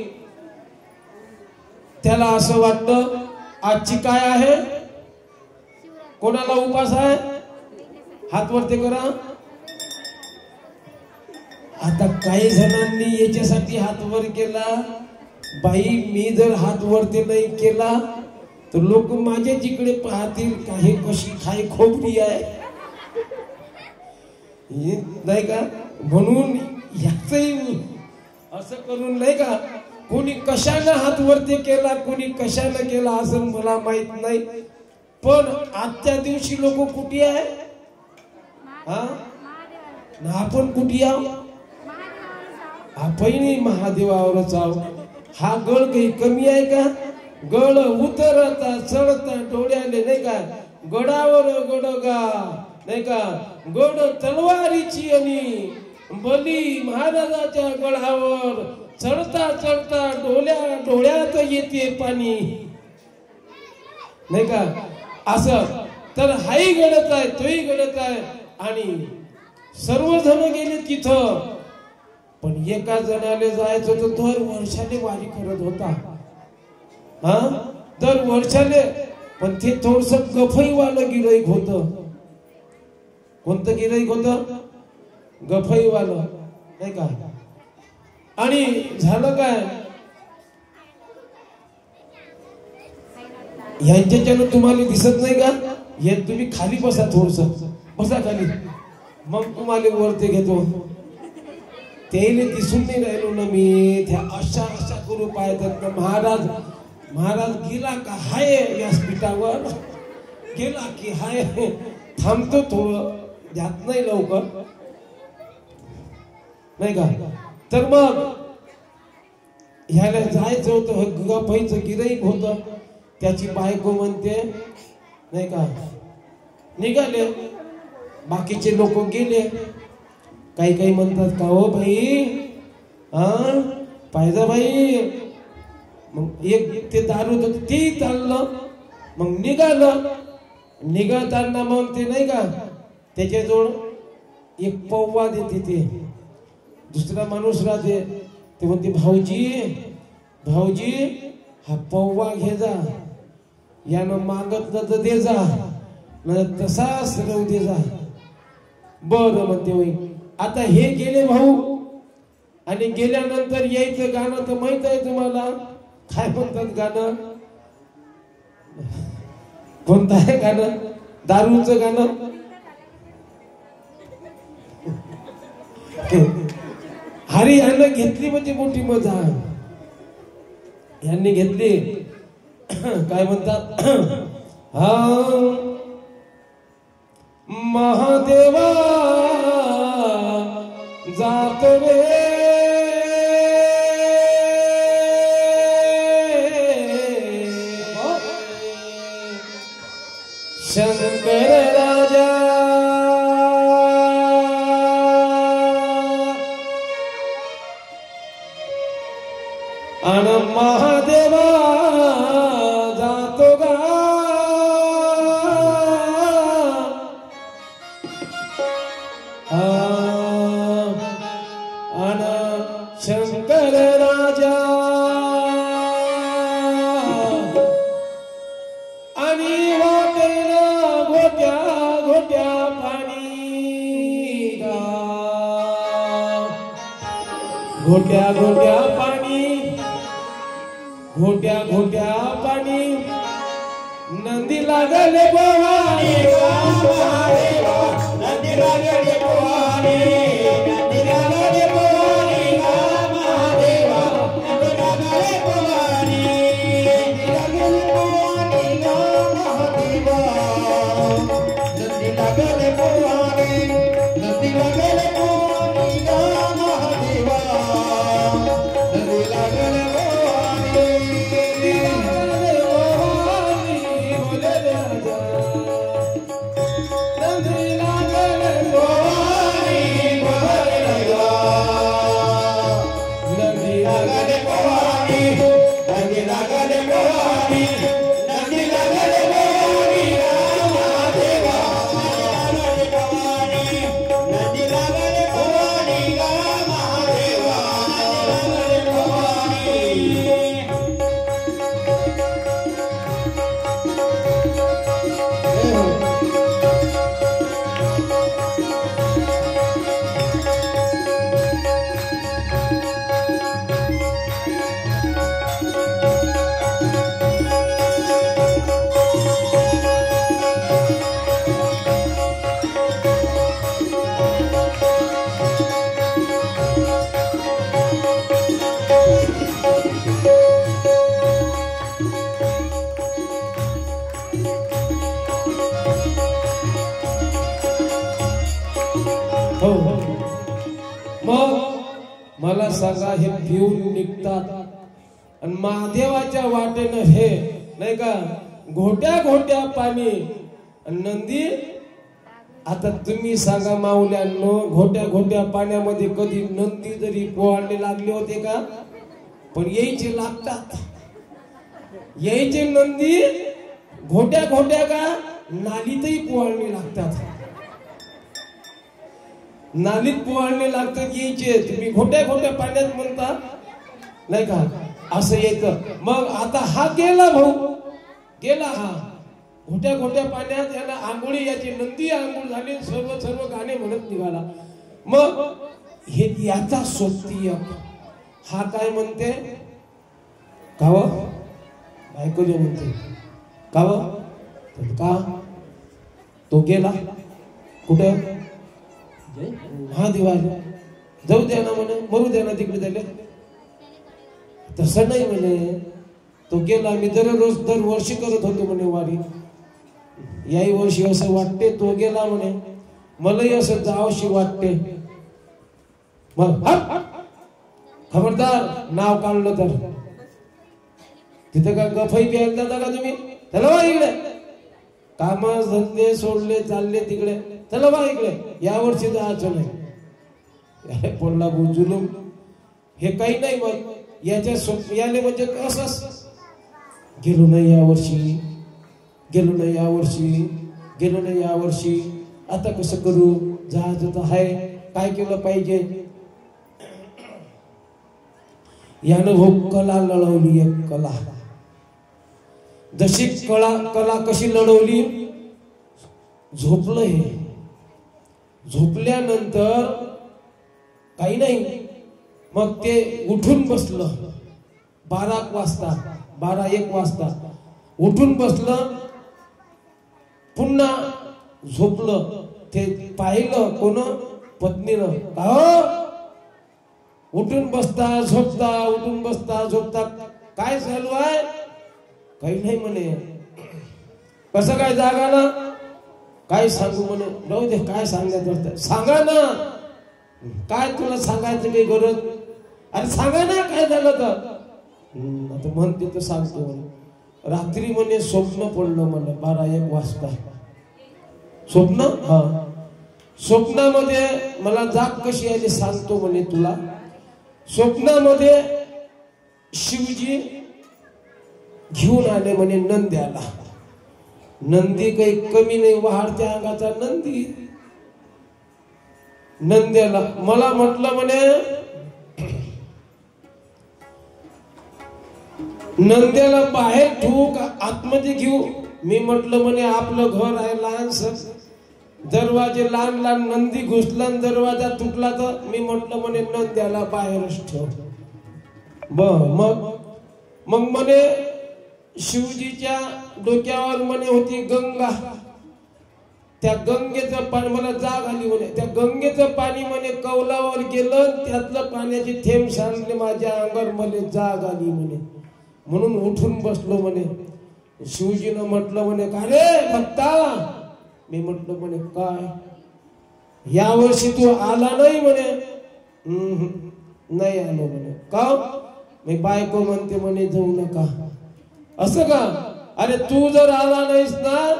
त्याला असं वाटतं आजची काय आहे, कोणाला उपास आहे, हात वरती करा. आता काही जणांनी याच्यासाठी हात वर केला, बाई मी जर हात वरती नाही केला तर लोक माझ्या जिकडे पाहतील, काही कशी खाई खोपडी आहे नाही का. म्हणून याचही असं करून नाही का, कोणी कशानं हात वरती केला, कोणी कशानं केला असं मला माहित नाही. पण आजच्या दिवशी लोक कुठे आहे, हा ना, आपण कुठे आहो, आपण महादेवावरच आहो. हा गळ काही कमी आहे का, गळ उतरता चढता डोळ्याले नाही का, गडावर गडगा नाही का, गड तलवारीची आणि बली महाराजाच्या गडावर चढता चढता डोळ्यात येते पाणी नाही का. असं तर हाही घडत आहे, तोही घडत आहे. आणि सर्वजण गेले तिथं, पण एका जणाले जायचं तर दर वर्षाने वारी करत होता. हा दर वर्षाने, पण ते थोडस गफईवालं गिराईक होतं. कोणतं गिराईक होतं, गफईवालं नाही का. आणि झालं काय, यांच्याच्यानं तुम्हाला दिसत नाही का, हे तुम्ही खाली बसा, थोडस बसा खाली, मग तुम्हाला वरती घेतो. त्याला दिसून नाही राहिलो ना मी, त्या अशा अशा करू पाहतात ना. महाराज गेला का हाय व्यासपीठावर, गेला की हाय, थांबतो थोडं, जात नाही लवकर नाही का. तर मग ह्याला जायचं होतं, गफईचं गिराईक होतं. त्याची बायको म्हणते नाही का, निघाले, बाकीचे लोक गेले. काही काही म्हणतात का हो भाई, पाहिजे बाई. मग एक ते दारू होत ते चाललं, मग निघाताना मग ते नाही का, त्याच्याजवळ एक पौवा देते. ते दुसरा माणूस राहते, ते म्हणते भाऊजी हा पौवा घे जा, यानं मागतलं तर दे जा, तसाच राहू दे जा. बरं म्हणते होई. आता हे गेले भाऊ, आणि गेल्यानंतर यायचं गाणं तर माहित आहे तुम्हाला, काय म्हणतात गाणं, कोणतं आहे गाणं, दारूचं गाणं. हरी यांना घेतली म्हणजे मोठी मजा, यांनी घेतली. काय म्हणतात, हा महादेवा जात रे शंकर राजा, आणि महादेवा जातो गा. शंकर राजा आणि वाटेला गोट्या गोट्या पाणी गा, गोट्या गोट्या पाणी, घोट्या घोट्या पाणी नंदी लागले पोवाणी महादेवा नंदी लागले पोवाणी नंदी लागले पोवाणी महादेवा नंदी लागले पोवाणी लागले पोवाणी महादेवा नंदी लागले पोवाणी नंदी लागले पोवाणी महादेवा नंदी लागले मला सांगा हे पिऊन निघतात आणि महादेवाच्या वाटेनं हे नाही का घोट्या घोट्या पाणी नंदी आता तुम्ही सांगा माऊल्यांनो घोट्या घोट्या पाण्यामध्ये कधी नंदी जरी पोहायला लागले होते का पण यायचे लागतात यायचे नंदी घोट्या घोट्या का नालीतही पोहायला लागतात नालीत पोहायला लागतात यायचे तुम्ही घोट्या घोट्या पाण्यात म्हणता नाही का असं येतं मग आता हा गेला भाऊ गेला हा घोट्या घोट्या पाण्यात याला आंघोळी याची नंदी आंघोळ झाली सर्व सर्व गाणे म्हणत निघाला मग हे याचा सोबती हा काय म्हणते काव बायको जे म्हणते काव का तो गेला कुठं महादेवाला जाऊ द्या ना म्हणे मरू द्या ना तिकडे त्याला तसं नाही म्हणे तो गेला मी दरवर्षी करत होतो म्हणे वारी याही वर्षी असं वाटते तो गेला म्हणे मलाही असं जावशी वाटते मग खबरदार नाव काढलं तर तिथं का गफई प्यायला जाता का तुम्ही चला बा इकडे काम धंदे सोडले चालले तिकडे चला बा इकडे यावर्षी जायचं नाही पडला जुलूम हे काही नाही मग याच्या याले म्हणजे कसं गेलो नाही यावर्षी गेलो नाही यावर्षी गेलो नाही यावर्षी आता कसं करू जायचं तर आहे काय केलं पाहिजे यानं हो कला लढवली एक कला जशी कला कशी लढवली झोपलं हे झोपल्यानंतर काही नाही मग ते उठून बसलं 12-1 वाजता उठून बसलं पुन्हा झोपलं ते पाहिलं कोण पत्नीनं का उठून बसता झोपता उठून बसता झोपता काय चालू आहे काही नाही म्हणे कसं काय जागा ना काय सांगू म्हणे राहू दे काय सांगायचं सांगा ना काय तुला सांगायचं काही गरज अरे सांगा ना काय झालं तर आता म्हणते तर सांगतो म्हणे रात्री म्हणे स्वप्न पडलं म्हणे 12-1 वाजता स्वप्न हा स्वप्नामध्ये मला जाग कशी आली सांगतो म्हणे तुला स्वप्नामध्ये शिवजी घेऊन आले म्हणे नंद्याला नंदी काही कमी नाही वाढत्या अंगाचा नंदी नंद्याला मला म्हटलं म्हणे नंद्याला बाहेर ठेवू का आतमध्ये घेऊ मी म्हटलं म्हणे आपलं घर आहे लहानसं दरवाजे लहान नंदी घुसला दरवाजा तुटला तर मी म्हटलं म्हणे नंद्याला बाहेरच ठेव मग मग म्हणे शिवजीच्या डोक्यावर म्हणे होती गंगा, त्या गंगेचं पाणी मला जाग आली म्हणे, त्या गंगेचं पाणी म्हणे कौलावर गेलं, त्यातलं पाण्याचे थेंब सांडले माझ्या अंगावर, मला जाग आली म्हणे, म्हणून उठून बसलो म्हणे. शिवजीनं म्हटलं म्हणे का रे भक्ता? मी म्हटलं म्हणे काय या वर्षी तू आला नाही म्हणे. नाही आलो म्हणे. का? मी बायको म्हणते म्हणे जाऊ नका. असं का? अरे तू जर आला नाहीस ना,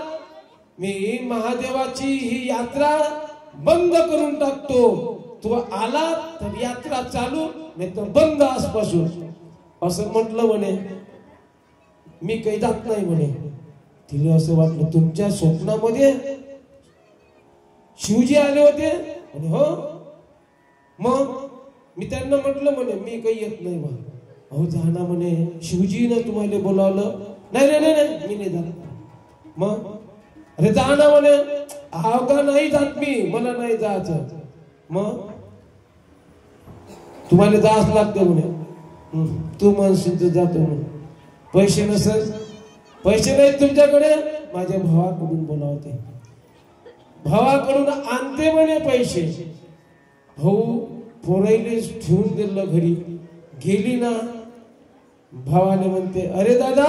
मी महादेवाची ही यात्रा बंद करून टाकतो. तू आला तर यात्रा चालू, नाही तर बंद आजपासून. असं म्हटलं म्हणे. मी काही जात नाही म्हणे. तिला असं वाटलं तुमच्या स्वप्नामध्ये शिवजी आले होते म्हणे. हो. मग मी त्यांना म्हटलं म्हणे मी काही येत नाही बा. अहो जाना म्हणे, शिवजीनं तुम्हाला बोलावलं. नाही नाही नाही मी नाही जात. मग अरे जाना म्हणे. अवघा नाही जात मी, मला नाही जायचं. मग तुम्हाला जाच लागतं म्हणे. तू म्हणशील तर जातो म्हणे. पैसे नसेल, पैसे नाहीत तुमच्याकडे, माझ्या भावाकडून बोलावते, भावाकडून आणते म्हणे पैसे. भाऊ पोराईले ठेवून दिलं घरी. गेली ना, भावाने म्हणते अरे दादा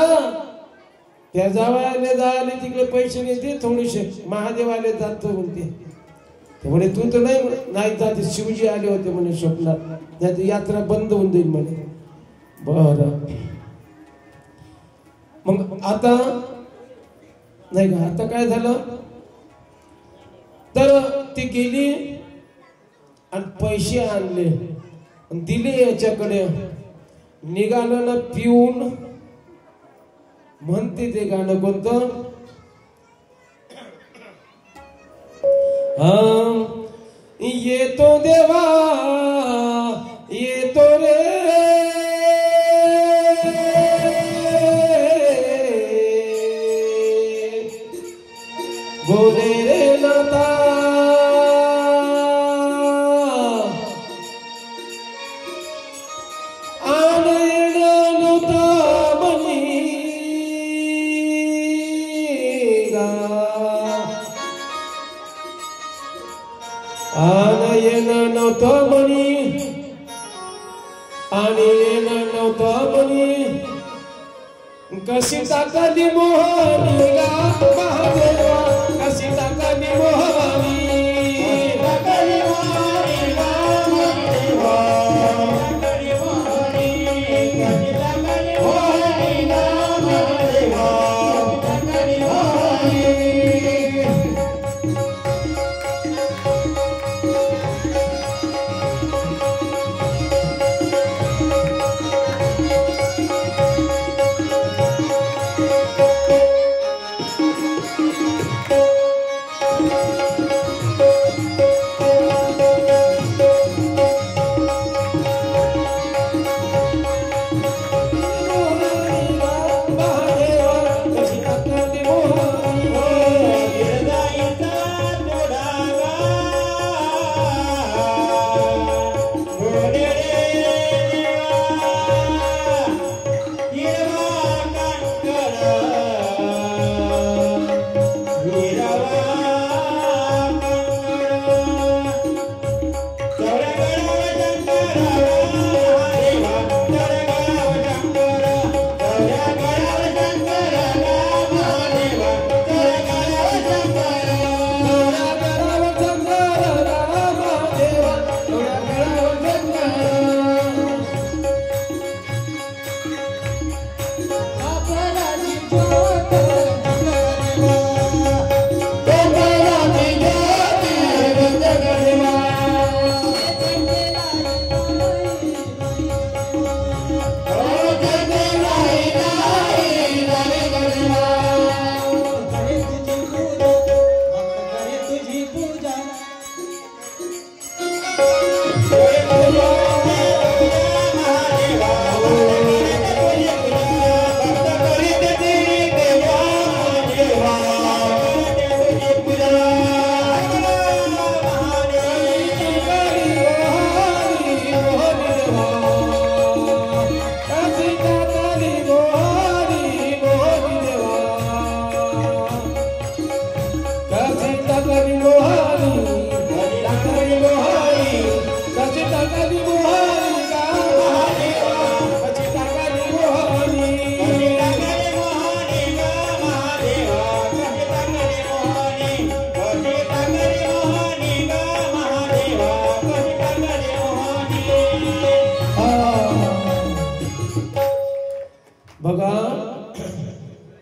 त्या जावायला जायला तिकडे पैसे नेते थोडेसे, महादेवाले जातो म्हणते. म्हणे तू तर नाही जाते, शिवजी आले होते म्हणे स्वप्नात, नाही तर यात्रा बंद होऊन जाईल म्हणे. बरं मग आता नाही का, आता काय झालं तर ती गेली आणि पैसे आणले आणि दिले याच्याकडे. निघालं ना पिऊन. म्हणते ते गाणं कोणतं? येतो देवा येतो रे, बोले रे नाता आनयन नव्हतं म्हणी, आणि येणं नव्हतं म्हणी. कशी टाकली मोहनी गा महादेवा, कशी टाकली मोहनी, टाकली मोहनी गा महादेवा, टाकली मोहनी, टाकली मोहनी गा महादेवा, टाकली मोहनी.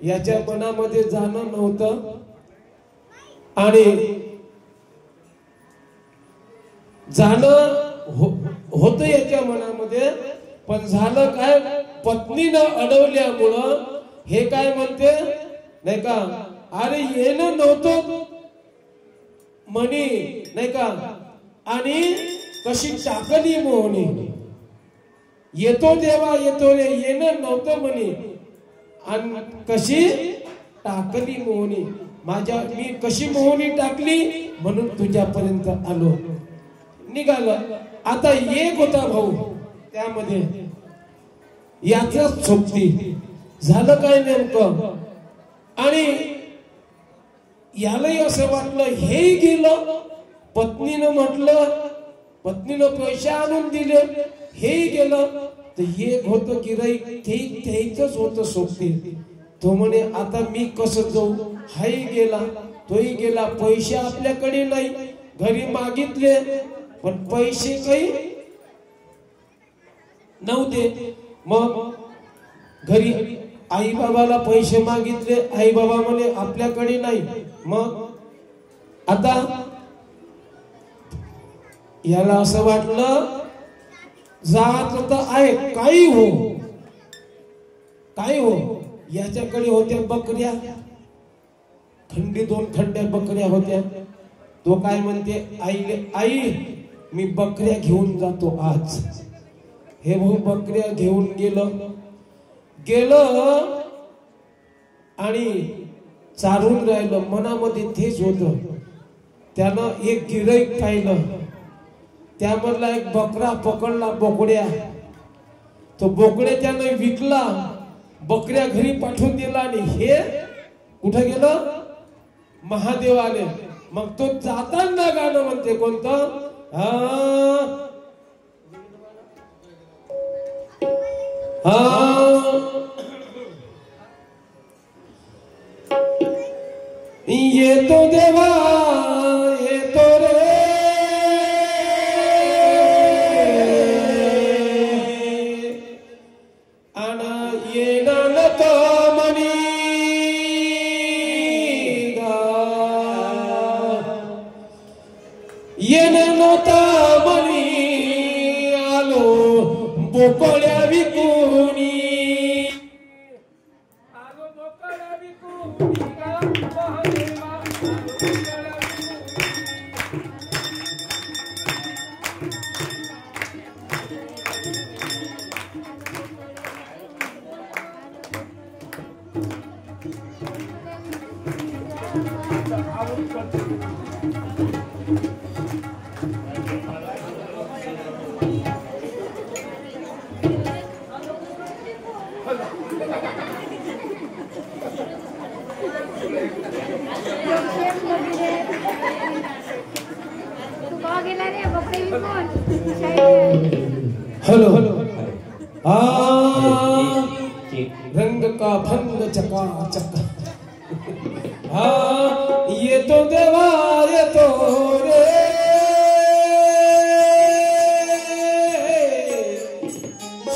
याच्या मनामध्ये जाणं नव्हतं आणि जाणं होतं याच्या मनामध्ये, पण झालं काय, पत्नीनं अडवल्यामुळं हे काय म्हणते नाही का, अरे येणं नव्हतं म्हणी नाही का, आणि कशी टाकली मोहनी, येतो देवा येतो रे, येणं नव्हतं म्हणे आणि कशी टाकली मोहनी, मी कशी मोहनी टाकली म्हणून तुझ्यापर्यंत आलो. निघालं. आता एक होता भाऊ त्यामध्ये, याच सोबती झालं काय नेमकं, आणि यालाही असं वाटलं हेही गेलं, पत्नीनं म्हटलं, पत्नीनं पैसे आणून दिले, हेही गेलं. तर एक होतं गिराईक, तेच होतं सोबती. तो म्हणे आता मी कसं जाऊ, हाही गेला तोही गेला, पैसे आपल्याकडे नाही, घरी मागितले पण पैसे काही नव्हते. मग घरी आई बाबाला पैसे मागितले, आई बाबा म्हणे आपल्याकडे नाही. मग आता याला असं वाटलं जात तर आहे, काही हो, याच्याकडे होत्या बकऱ्या, दोन खंड्या बकऱ्या होत्या. तो काय म्हणते आईले, आई मी बकऱ्या घेऊन जातो आज. हे भाऊ बकऱ्या घेऊन गेलं आणि चारून राहिलं. मनामध्ये तेच होतं. त्यानं एक गिराईक पाहिलं, त्यामधला एक बकरा पकडला, बोकड्या. तो बोकड्या त्यानं विकला, बकऱ्या घरी पाठवून दिला आणि हे कुठं गेलं, महादेव आले. मग तो जाताना गाणं म्हणते कोणतं, येतो देवा येतो रे, आना येणार तो म्हणी गा, येणं नव्हता म्हणी, आलो बोकड्या विकुणी, आलो बोकड्या विकुणी गा, महादेवा बोकड्या हॅलो रंग का भंग चका चका, येतो देवा येतो रे,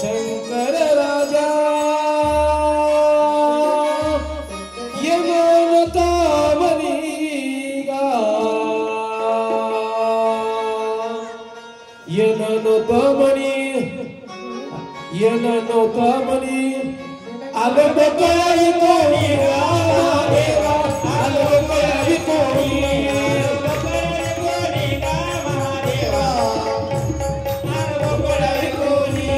शंकर राजा येनोता म्हणी गा, येनोता म्हणी, येनोता म्हणी, आलो बकऱ्या विकुणी महादेवा, आलो बकऱ्या विकुणी, महादेवा, आलो बकऱ्या विकुणी.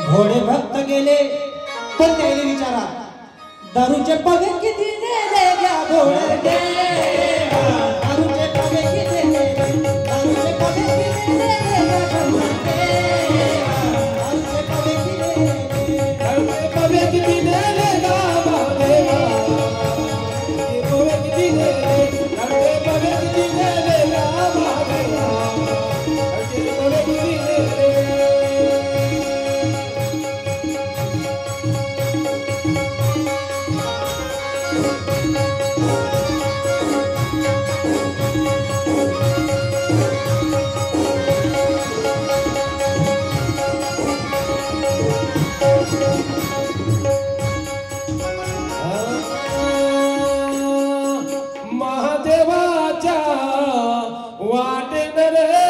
भोळे भक्त गेले पण त्याने विचारा दारूचे पगे किती नेले घ्या भोळे दारूचे पगे किती नेले दारूचे पगे किती नेले दारूचे पगे किती नेले महादेवाच्या वाटेन रे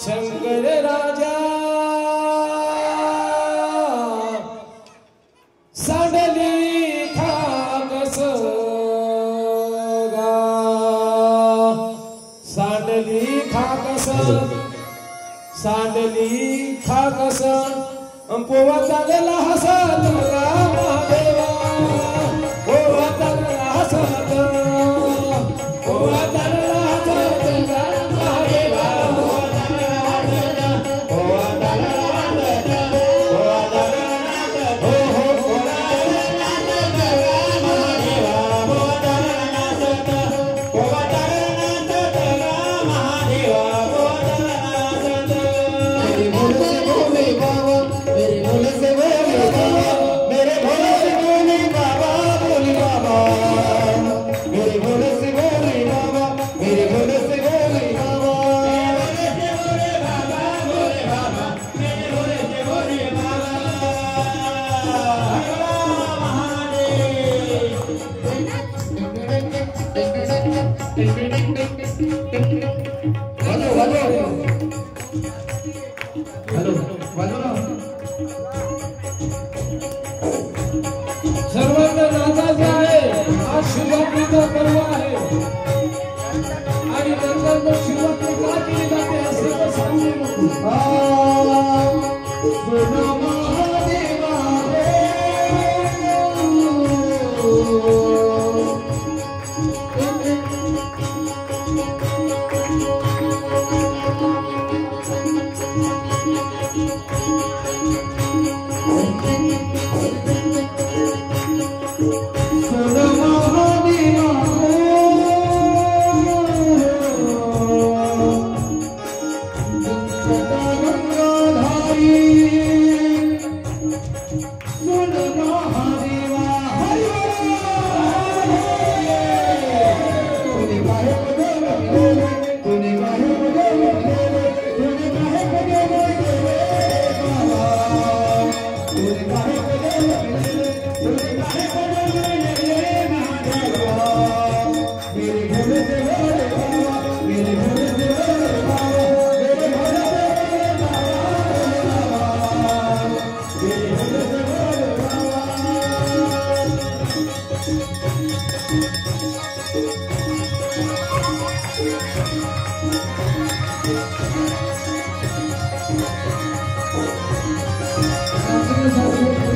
शंकर राजा सांडली खाकस गा सांडली खाकस पोवा चालेला हसत महादेवा पोवा चालेला हसत पोवा चालेला हसत महादेवा पोवा चालेला हसत पोवा चालेला हसत हो हो पोवा चालेला हसत महादेवा पोवा चालेला हसत पोवा चालेला हसत महादेवा पोवा चालेला हसत मेरे भोले से भोले बाबा मेरे भोले से भोले बाबा मेरे भोले से भोले बाबा भोले बाबा मेरे भोले से भोले बाबा मेरे भोले से भोले बाबा भोले बाबा मेरे भोले से भोले बाबा सर्वांना नाचायचं आहे आज शिवरात्रीचा पर्व आहे आणि नंतर मग शिवरात्री का केली जाते असे तर सांगू Thank you.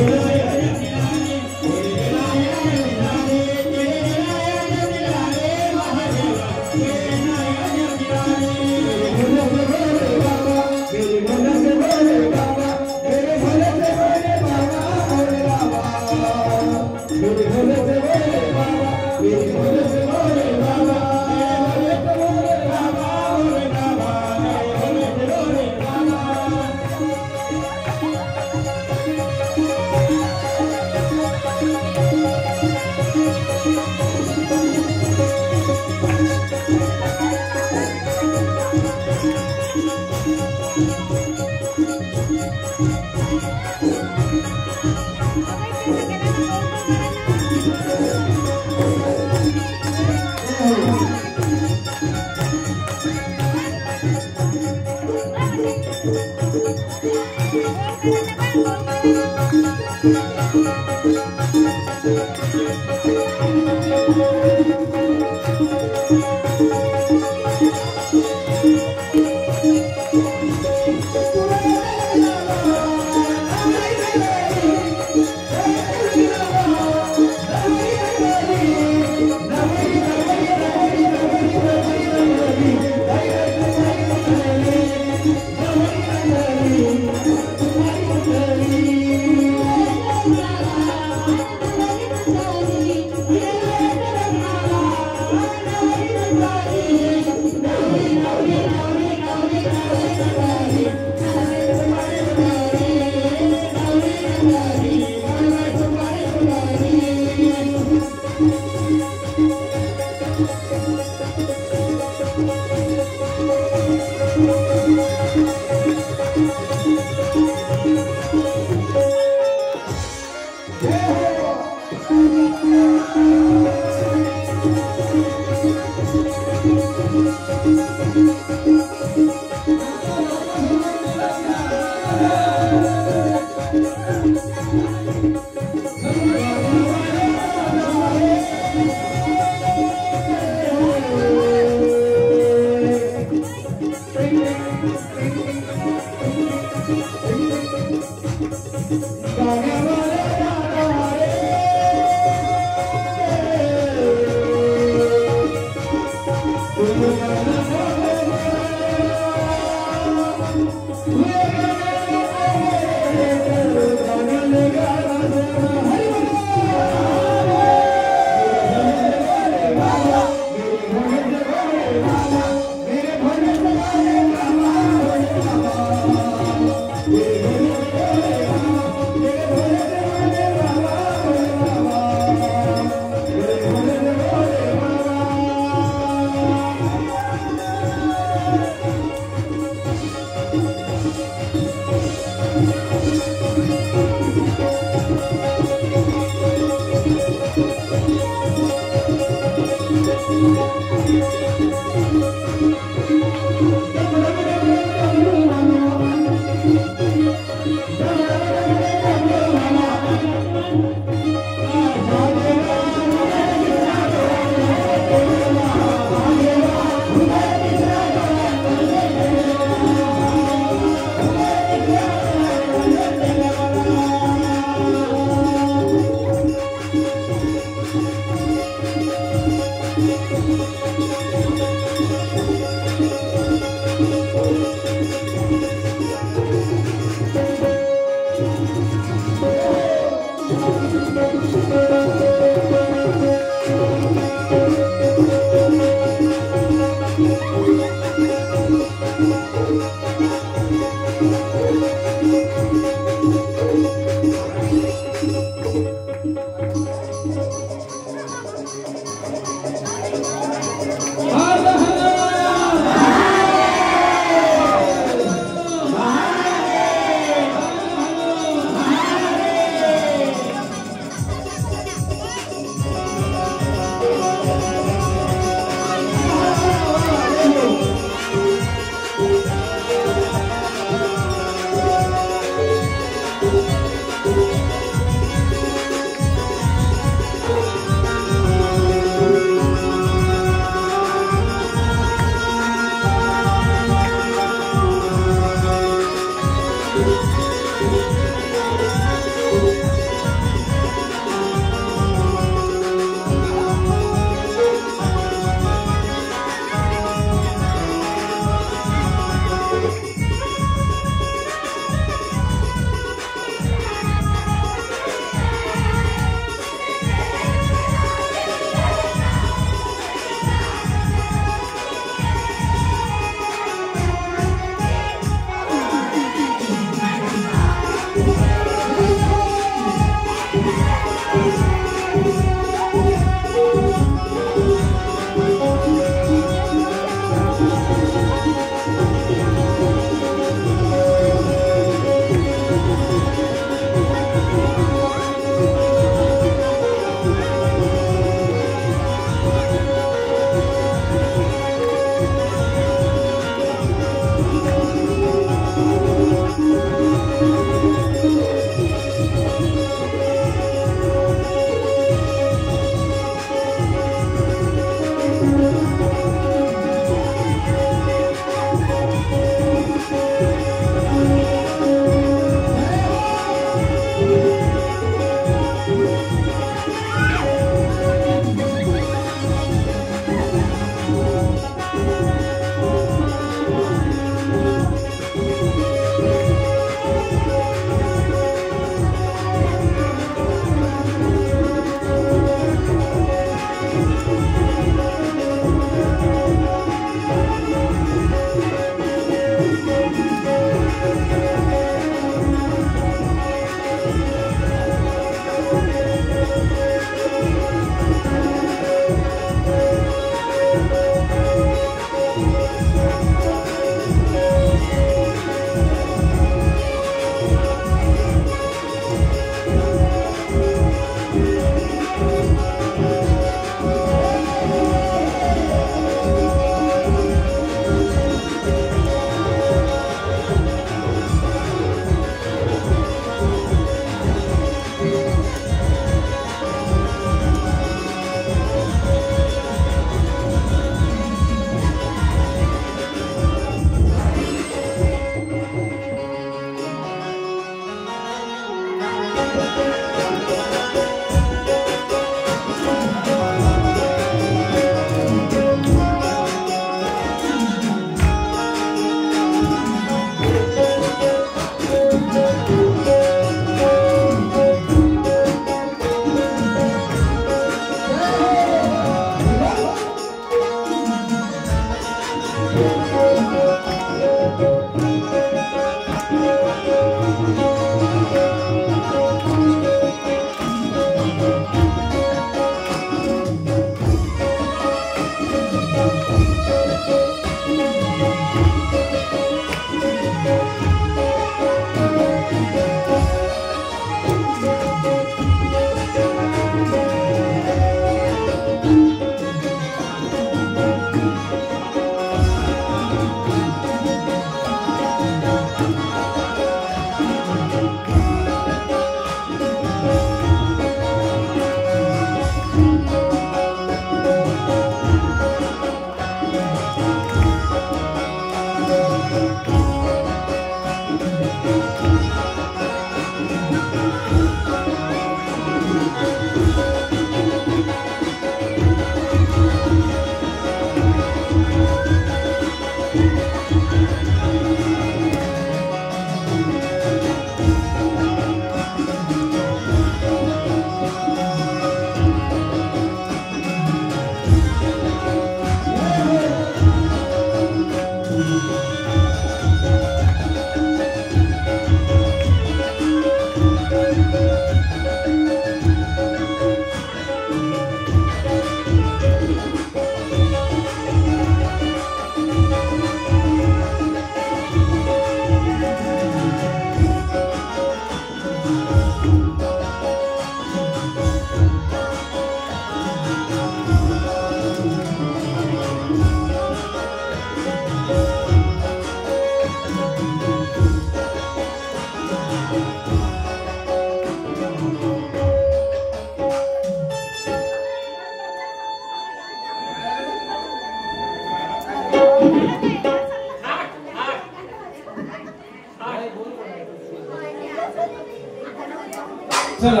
चला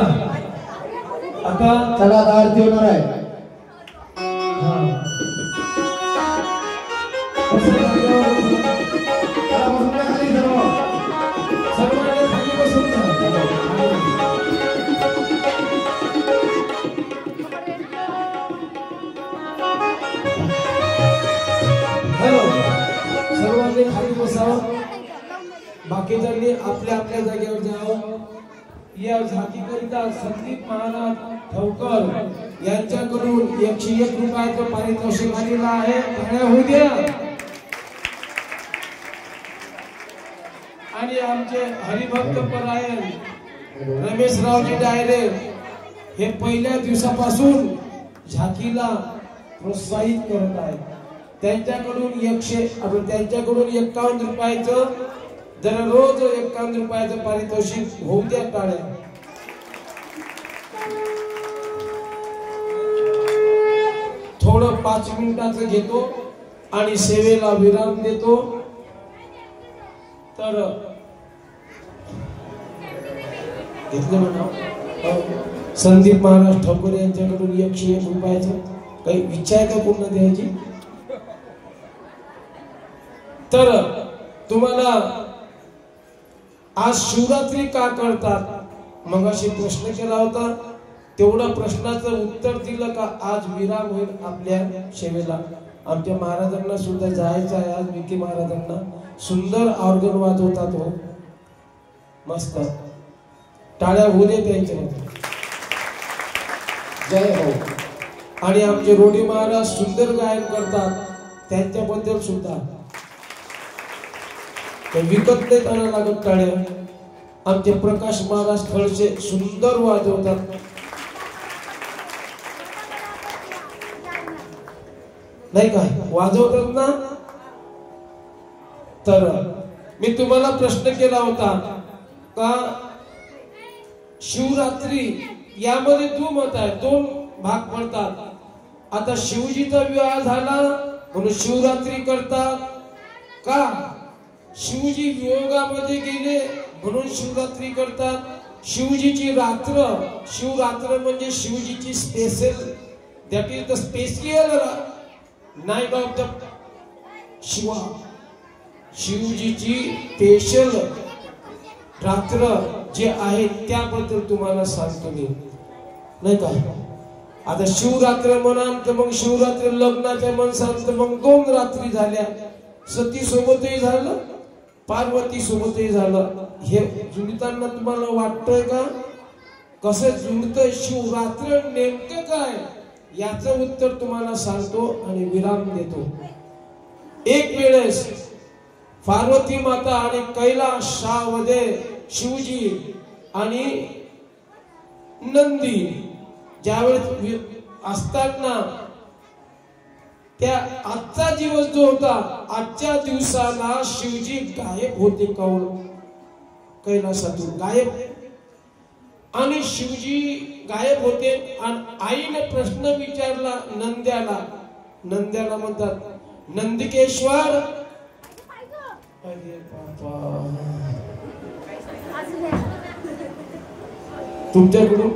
आता आरती होणार आहे. सर्वांनी खाली बसावं, बाकीच्यांनी आपल्या आपल्या जागेवर जावं. या झाकीकरिता संदीप महाराज ठवकर यांच्याकडून 101 रुपयाचं पारितोषिक आलेलं आहे. टाळ्या होऊ द्या. आणि आमचे हरिभक्त परायण रमेशरावजी डायरे हे पहिल्या दिवसापासून झाकीला प्रोत्साहित करत आहेत. त्यांच्याकडून 51 रुपयाचं दररोज 51 रुपयाचं पारितोषिक होऊ द्या. टाळ्या. थोडं 5 मिनिटाचं घेतो आणि सेवेला विराम देतो. तर घेतलं म्हणा संदीप महाराज ठाकूर यांच्याकडून 101 रुपयाचं काही इच्छा आहे का पूर्ण द्यायची? तर तुम्हाला आज शिवरात्री का करतात मगाशी प्रश्न केला होता, तेवढा प्रश्नाचं उत्तर दिलं का आज विराम होईल आपल्या सेवेला. आमच्या महाराजांना सुद्धा जायचं आहे आज. विकी महाराजांना सुंदर ऑर्गन वाजवतात हो, मस्त. टाळ्या होऊ दे त्यांच्यामध्ये. जय हो. आणि आमचे रोडी महाराज सुंदर गायन करतात, त्यांच्याबद्दल सुद्धा विकत नाही त्यांना लागत टाळ्या. आमचे प्रकाश महाराज खळसे सुंदर वाजवतात. नाही का वाजवतात ना. तर मी तुम्हाला प्रश्न केला होता का शिवरात्री यामध्ये दुमत आहे, 2 भाग पडतात. आता शिवजीचा विवाह झाला म्हणून शिवरात्री करतात का शिवजी वियोगामध्ये गेले म्हणून शिवरात्री करतात. शिवजीची रात्र, शिवरात्र म्हणजे शिवजीची special, that is the special night of the Shiva. शिवजीची स्पेशल रात्र जे आहे त्याबद्दल तुम्हाला सांगतो मी, नाही का. आता शिवरात्र म्हणाल तर मग शिवरात्री लग्नाच्या मनसाल तर मग 2 रात्री झाल्या. सती सोबतही झालं, पार्वती सोबतही झालं. हे जुळताना तुम्हाला वाटतंय का कसं जुळतंय? शिवरात्र नेमकं काय याचं उत्तर तुम्हाला सांगतो आणि विराम देतो. एक वेळेस पार्वती माता आणि कैलासामध्ये शिवजी आणि नंदी ज्यावेळेस असताना त्या आजचा दिवस जो होता, आजच्या दिवसाला शिवजी गायब होते कैलासातून गायब. आणि शिवजी गायब होते आणि आईने प्रश्न विचारला नंद्याला. नंद्याला म्हणतात नंदिकेश्वर. तुमच्याकडून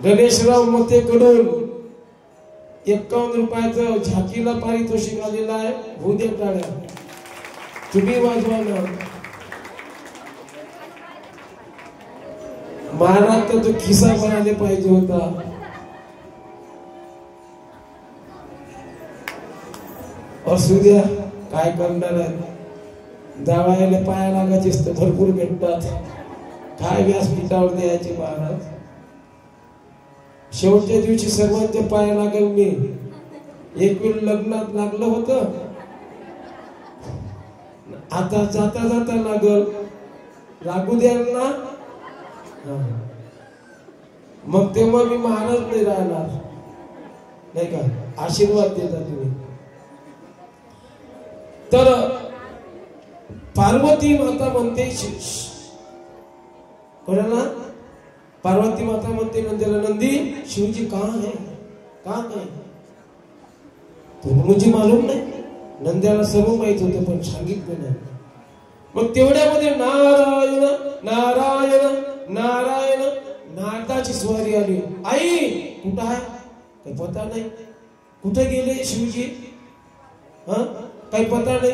गणेशराव मतेकडून 51 रुपयाचं झाकीला पारितोषिक आलेलं आहे. होऊ दे टाळ्या. तुम्ही वाजवा ना. महाराज तर तो खिसा बनायला पाहिजे होता. असू द्या, काय करणार आहे. जावयाला पाया लागायचे तर भरपूर भेटतात. काय व्यासपीठावर द्यायचे महाराज. शेवटच्या दिवशी सर्वांच्या पाया लागेल मी. एक वेळ लग्नात लागलं होतं, आता जाता जाता लागल. लागू द्याल ना. मग तेव्हा मी महाराज नाही राहणार, नाही का. आशीर्वाद देता तुम्ही. तर पार्वती माता म्हणते कोणाला? पार्वती माता म्हणते नंदीला, नंदी शिवजी कहाँ है, कहाँ है? तो मुझे मालूम नाही. नंद्याला सर्व माहित होतं पण सांगितलं नाही. मग तेवढ्यामध्ये नारायण नारायण स्वारी आली. आई कुठं आहे काही पता नाही. कुठे गेले शिवजी काही पता नाही.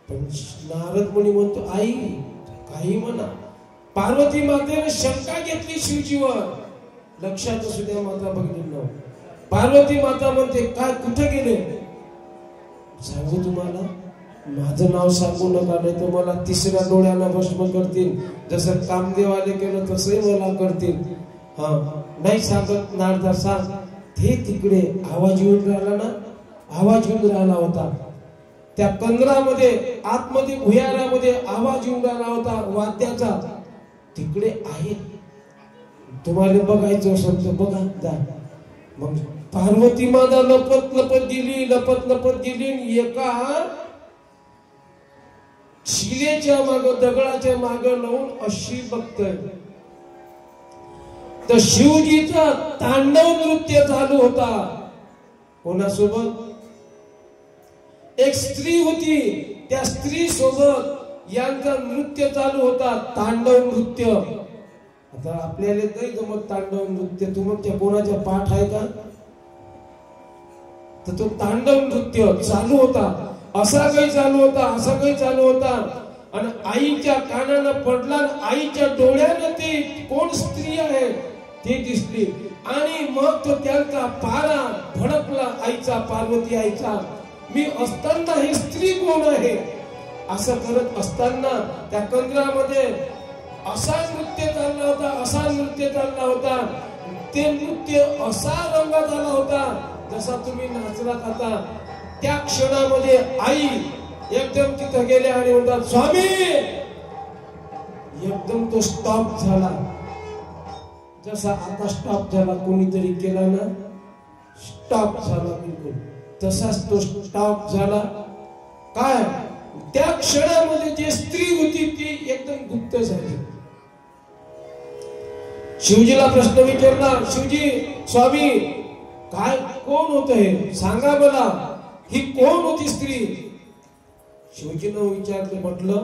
पण नारद मुनी म्हणतो आई काही म्हणा. पार्वती मातेने शंका घेतली शिवजीवर. लक्षात असू द्या माता भगिनींनो. पार्वती माता म्हणते काय कुठे गेले सांगू तुम्हाला. माझं नाव सांगू नका नाही तर मला तिसऱ्या डोळ्याला भस्म करतील. जसं कामदेवाले केलं तसंही मला करतील. हा नाही सांगत नारदा सांग. ते तिकडे आवाज येऊन राहिला ना. आवाज येऊन राहिला होता त्या कंदरामध्ये आतमध्ये भुयारामध्ये आवाज येऊन राहिला होता वाद्याचा. तिकडे आहे तुम्हाला बघायचं असेल तर बघा जा. मग पार्वती माता लपत लपत गेली एका शिलेच्या माग दगडाच्या माग लावून अशी बघतोय तर शिवजीचा तांडव नृत्य चालू होता. कोणासोबत एक स्त्री होती. त्या स्त्री सोबत यांचा नृत्य चालू होता तांडव नृत्य. आता आपल्याला नाही जमत तांडव नृत्य. तुमच्या कोणाच्या पाठ आहे का तर तो तांडव नृत्य चालू होता. असा काही चालू होता आणि आईच्या कानानं पडला. आईच्या डोळ्यानं ते कोण स्त्री आहे ते दिसली आणि मग तो त्यांचा पारा भडकला आईचा पार्वती आईचा. मी असताना ही स्त्री कोण आहे असं करत असताना त्या कंदरामध्ये असा नृत्य चालला होता. ते नृत्य असा रंगात आला होता जसा तुम्ही नाचलात आता. त्या क्षणामध्ये आई एकदम तिथं गेले आणि म्हणतात स्वामी. एकदम तो स्टॉप झाला. जसा आता स्टॉप झाला कोणीतरी केला ना स्टॉप झाला बिलकुल तसाच तो स्टॉप झाला. काय त्या क्षणामध्ये जी स्त्री होती ती एकदम गुप्त झाली. शिवजीला प्रश्न विचारला. शिवजी स्वामी काय कोण होत हे सांगा मला. ही कोण होती स्त्री. शिवजीनं विचारलं. म्हटलं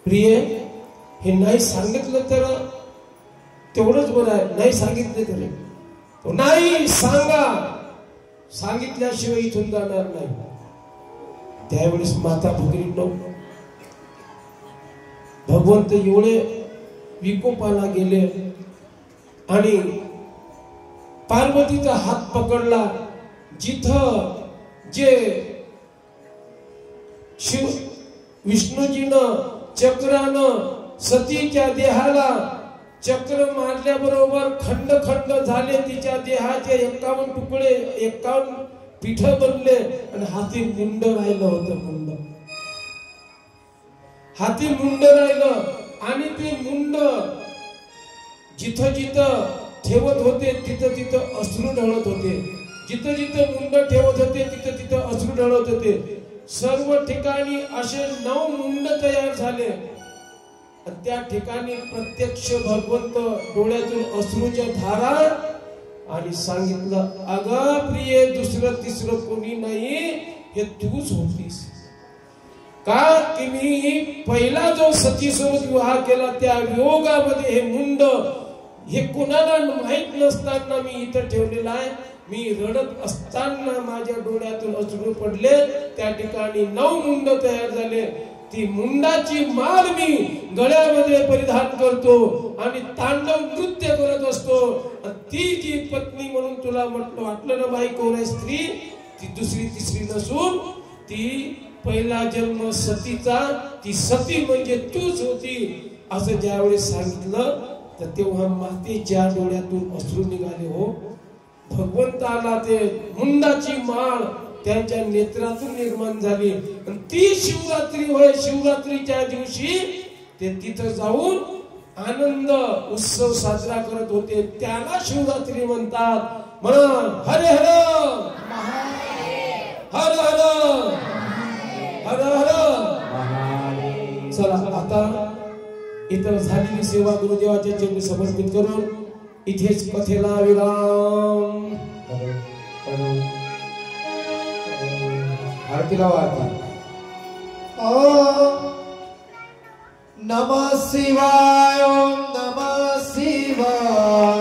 प्रिय हे नाही सांगितलं तर तेवढंच बरं आहे. नाही सांगितलं तरी नाही सांगा. सांगितल्याशिवाय इथून जाणार नाही. त्यावेळेस माता भगिनींनो भगवंत एवढे विकोपाला गेले आणि पार्वतीचा हात पकडला. जिथं जे शिव विष्णूजीनं चक्रानं सतीच्या देहाला चक्र मारल्याबरोबर खंड खंड झाले. तिच्या देहाचे 51 तुकडे 51 पीठ बनले आणि हाती मुंड राहिलं होतं. हाती मुंड राहिलं आणि ते मुंड जिथं जिथं ठेवत होते तिथं तिथं अश्रू ढळत होते. जिथं जिथं मुंड ठेवत होते तिथं तिथं अश्रू ढळत होते. सर्व ठिकाणी असे 9 मुंड तयार झाले. त्या ठिकाणी प्रत्यक्ष भगवंत डोळ्यातून अश्रूच्या धारा आणि सांगितलं अगं प्रिय दुसरं तिसरं कोणी नाही हे तूच होतीस. का तुम्ही पहिला जो सतीसोबत विवाह केला त्या योगामध्ये हे मुंड हे कोणाला माहित नसताना मी इथं ठेवलेलं आहे. मी रडत असताना माझ्या डोळ्यातून अश्रू पडले. त्या ठिकाणी 9 मुंड तयार झाले. ती मुंडाची माळ मी गळ्यामध्ये परिधान करतो आणि तांडव नृत्य करत असतो. ती जी पत्नी म्हणून तुला म्हटलं वाटलं ना बाई कोण आहे स्त्री. ती दुसरी तिसरी नसून ती पहिला जन्म सतीचा. ती सती म्हणजे तूच होती असं ज्यावेळेस सांगितलं तर तेव्हा मातेच्या डोळ्यातून अश्रू निघाले. हो भगवंताला ते मुंडाची माळ त्यांच्या नेत्रातून निर्माण झाली. ती शिवरात्री होय. शिवरात्रीच्या दिवशी ते तिथं जाऊन आनंद उत्सव साजरा करत होते. त्याला शिवरात्री म्हणतात. म्हणा हरे हर हर हर हर हर. चला आता इतर झालेली सेवा गुरुदेवाच्या चरणी समर्पित करून इथेच कथेला विराम. आरती लावा आरती. नमः शिवाय. ओम नमः शिवाय.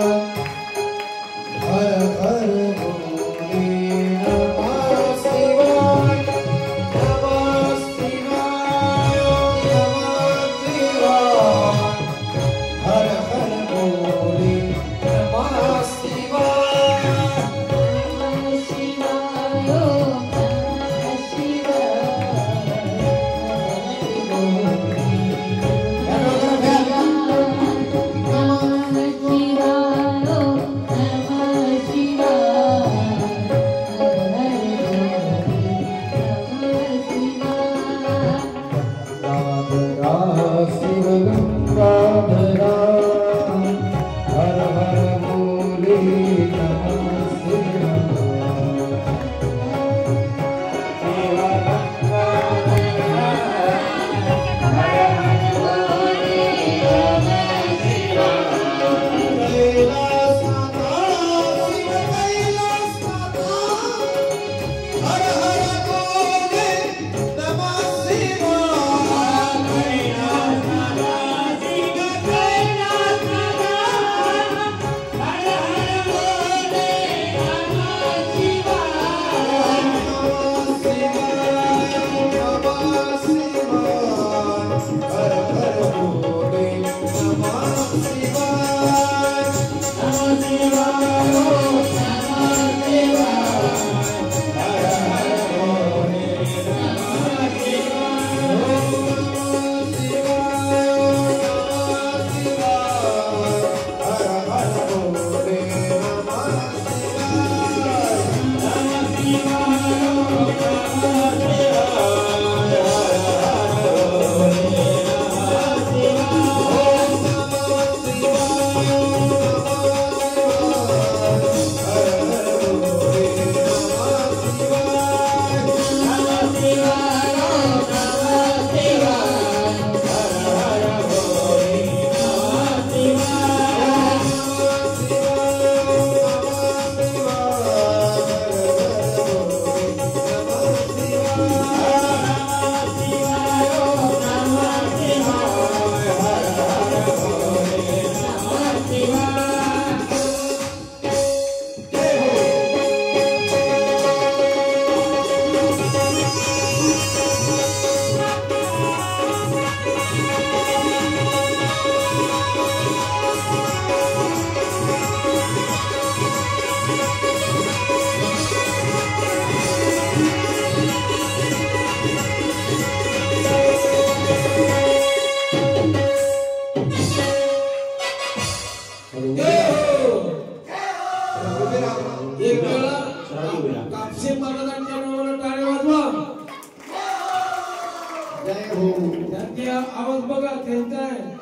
आवाज बघा त्यांचा आहे.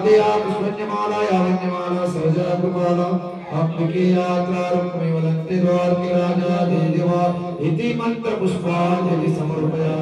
स्वादया पुष्पन्यमाला यावन्यमाला सहजा कृपाला अम्बिके यात्रारम्भे वदन्ति द्वारके राजा देवा इति मंत्र पुष्पांजलि समर्पयामि।